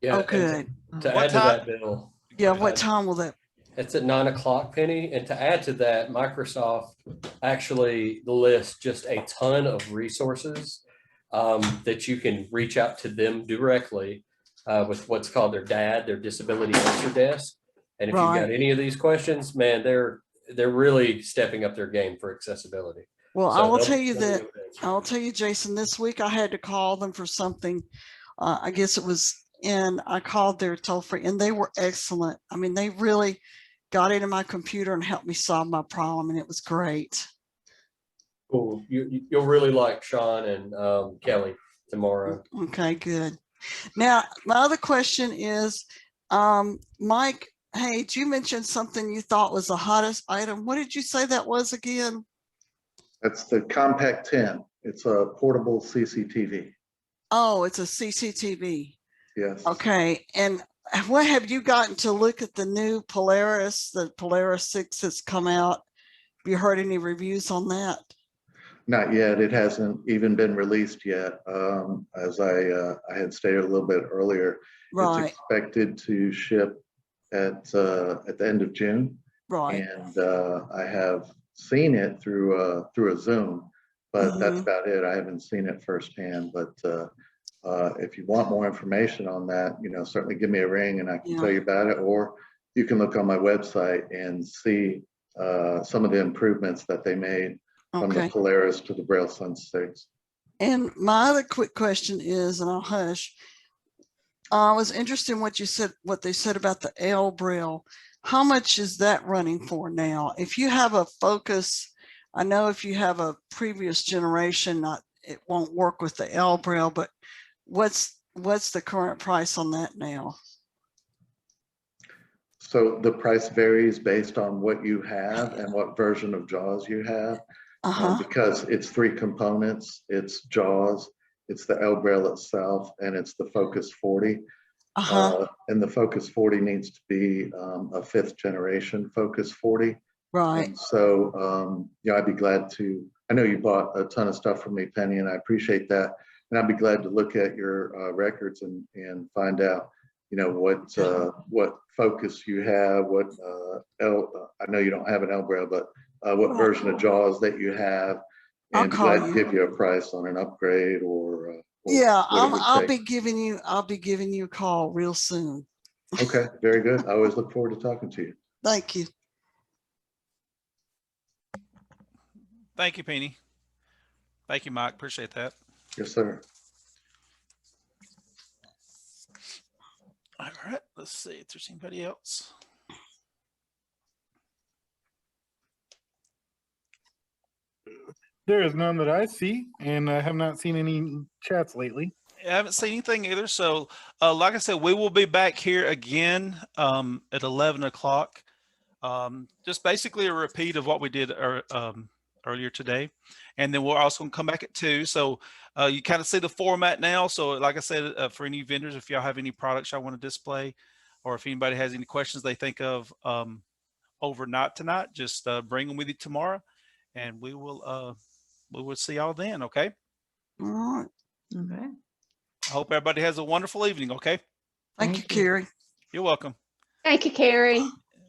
Yeah. Oh, and good. To What add to time? that, Bill. Yeah, what time will that? It's at 9 o'clock, Penny. And to add to that, Microsoft actually lists just a ton of resources that you can reach out to them directly with what's called their DAD, their Disability Answer Desk. And if you've got Right. any of these questions, man, they're really stepping up their game for accessibility. Well, So I will they'll- tell you they'll be that, able to answer. I'll tell you, Jason, this week I had to call them for something. I guess it was, and I called their toll free and they were excellent. I mean, they really got into my computer and helped me solve my problem, and it was great. Cool. You'll really like Sean and Kelly tomorrow. Okay, good. Now, my other question is, Mike, hey, you mentioned something you thought was the hottest item. What did you say that was again? That's the Compact 10. It's a portable CCTV. Oh, it's a CCTV. Yes. Okay, and what have you gotten to look at the new Polaris, the Polaris 6 that's come out? Have you heard any reviews on that? Not yet. It hasn't even been released yet. As I had stated a little bit earlier, Right. it's expected to ship at the end of June. Right. And I have seen it through a Zoom, but that's about it. I haven't seen it firsthand. But if you want more information on that, certainly give me a ring and I can tell you about it. Or you can look on my website and see some of the improvements that they made from the Okay. Polaris to the Braille Sun 6. And my other quick question is, and I'll hush, I was interested in what you said, what they said about the L Braille. How much is that running for now? If you have a Focus, I know if you have a previous generation, it won't work with the L Braille, but what's the current price on that now? So the price varies based on what you have and what version of JAWS you have. Because it's 3 components. It's JAWS, it's the L Braille itself, and it's the Focus 40. And the Focus 40 needs to be a 5th generation Focus 40. Right. And so, I'd be glad to, I know you bought a ton of stuff from me, Penny, and I appreciate that. And I'd be glad to look at your records and find out, what Focus you have, what I know you don't have an L Braille, but what version of JAWS that you have, and be glad to give you a price on an upgrade or yeah, what it would I'll take. be giving you a call real soon. Okay, very good. I always look forward to talking to you. Thank you. Thank you, Penny. Thank you, Mike. Appreciate that. Yes, sir. All right, let's see if there's anybody else. There is none that I see, and I have not seen any chats lately. I haven't seen anything either. So, like I said, we will be back here again at 11 o'clock. Just basically a repeat of what we did earlier today. And then we're also going to come back at 2. So you kind of see the format now. So like I said, for any vendors, if y'all have any products y'all want to display, or if anybody has any questions they think of overnight tonight, just bring them with you tomorrow, and we will see y'all then. Okay. All right. Okay. I hope everybody has a wonderful evening. Okay. Thank you, Carrie. You're welcome. Thank you, Carrie.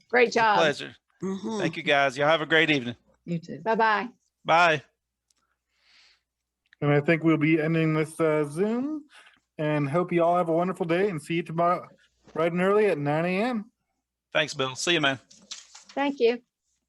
Great It's a job. pleasure. Thank you, guys. Y'all have a great evening. You too. Bye-bye. Bye. And I think we'll be ending this Zoom, and hope you all have a wonderful day, and see you tomorrow bright and early at 9 a.m. Thanks, Bill. See you, man. Thank you.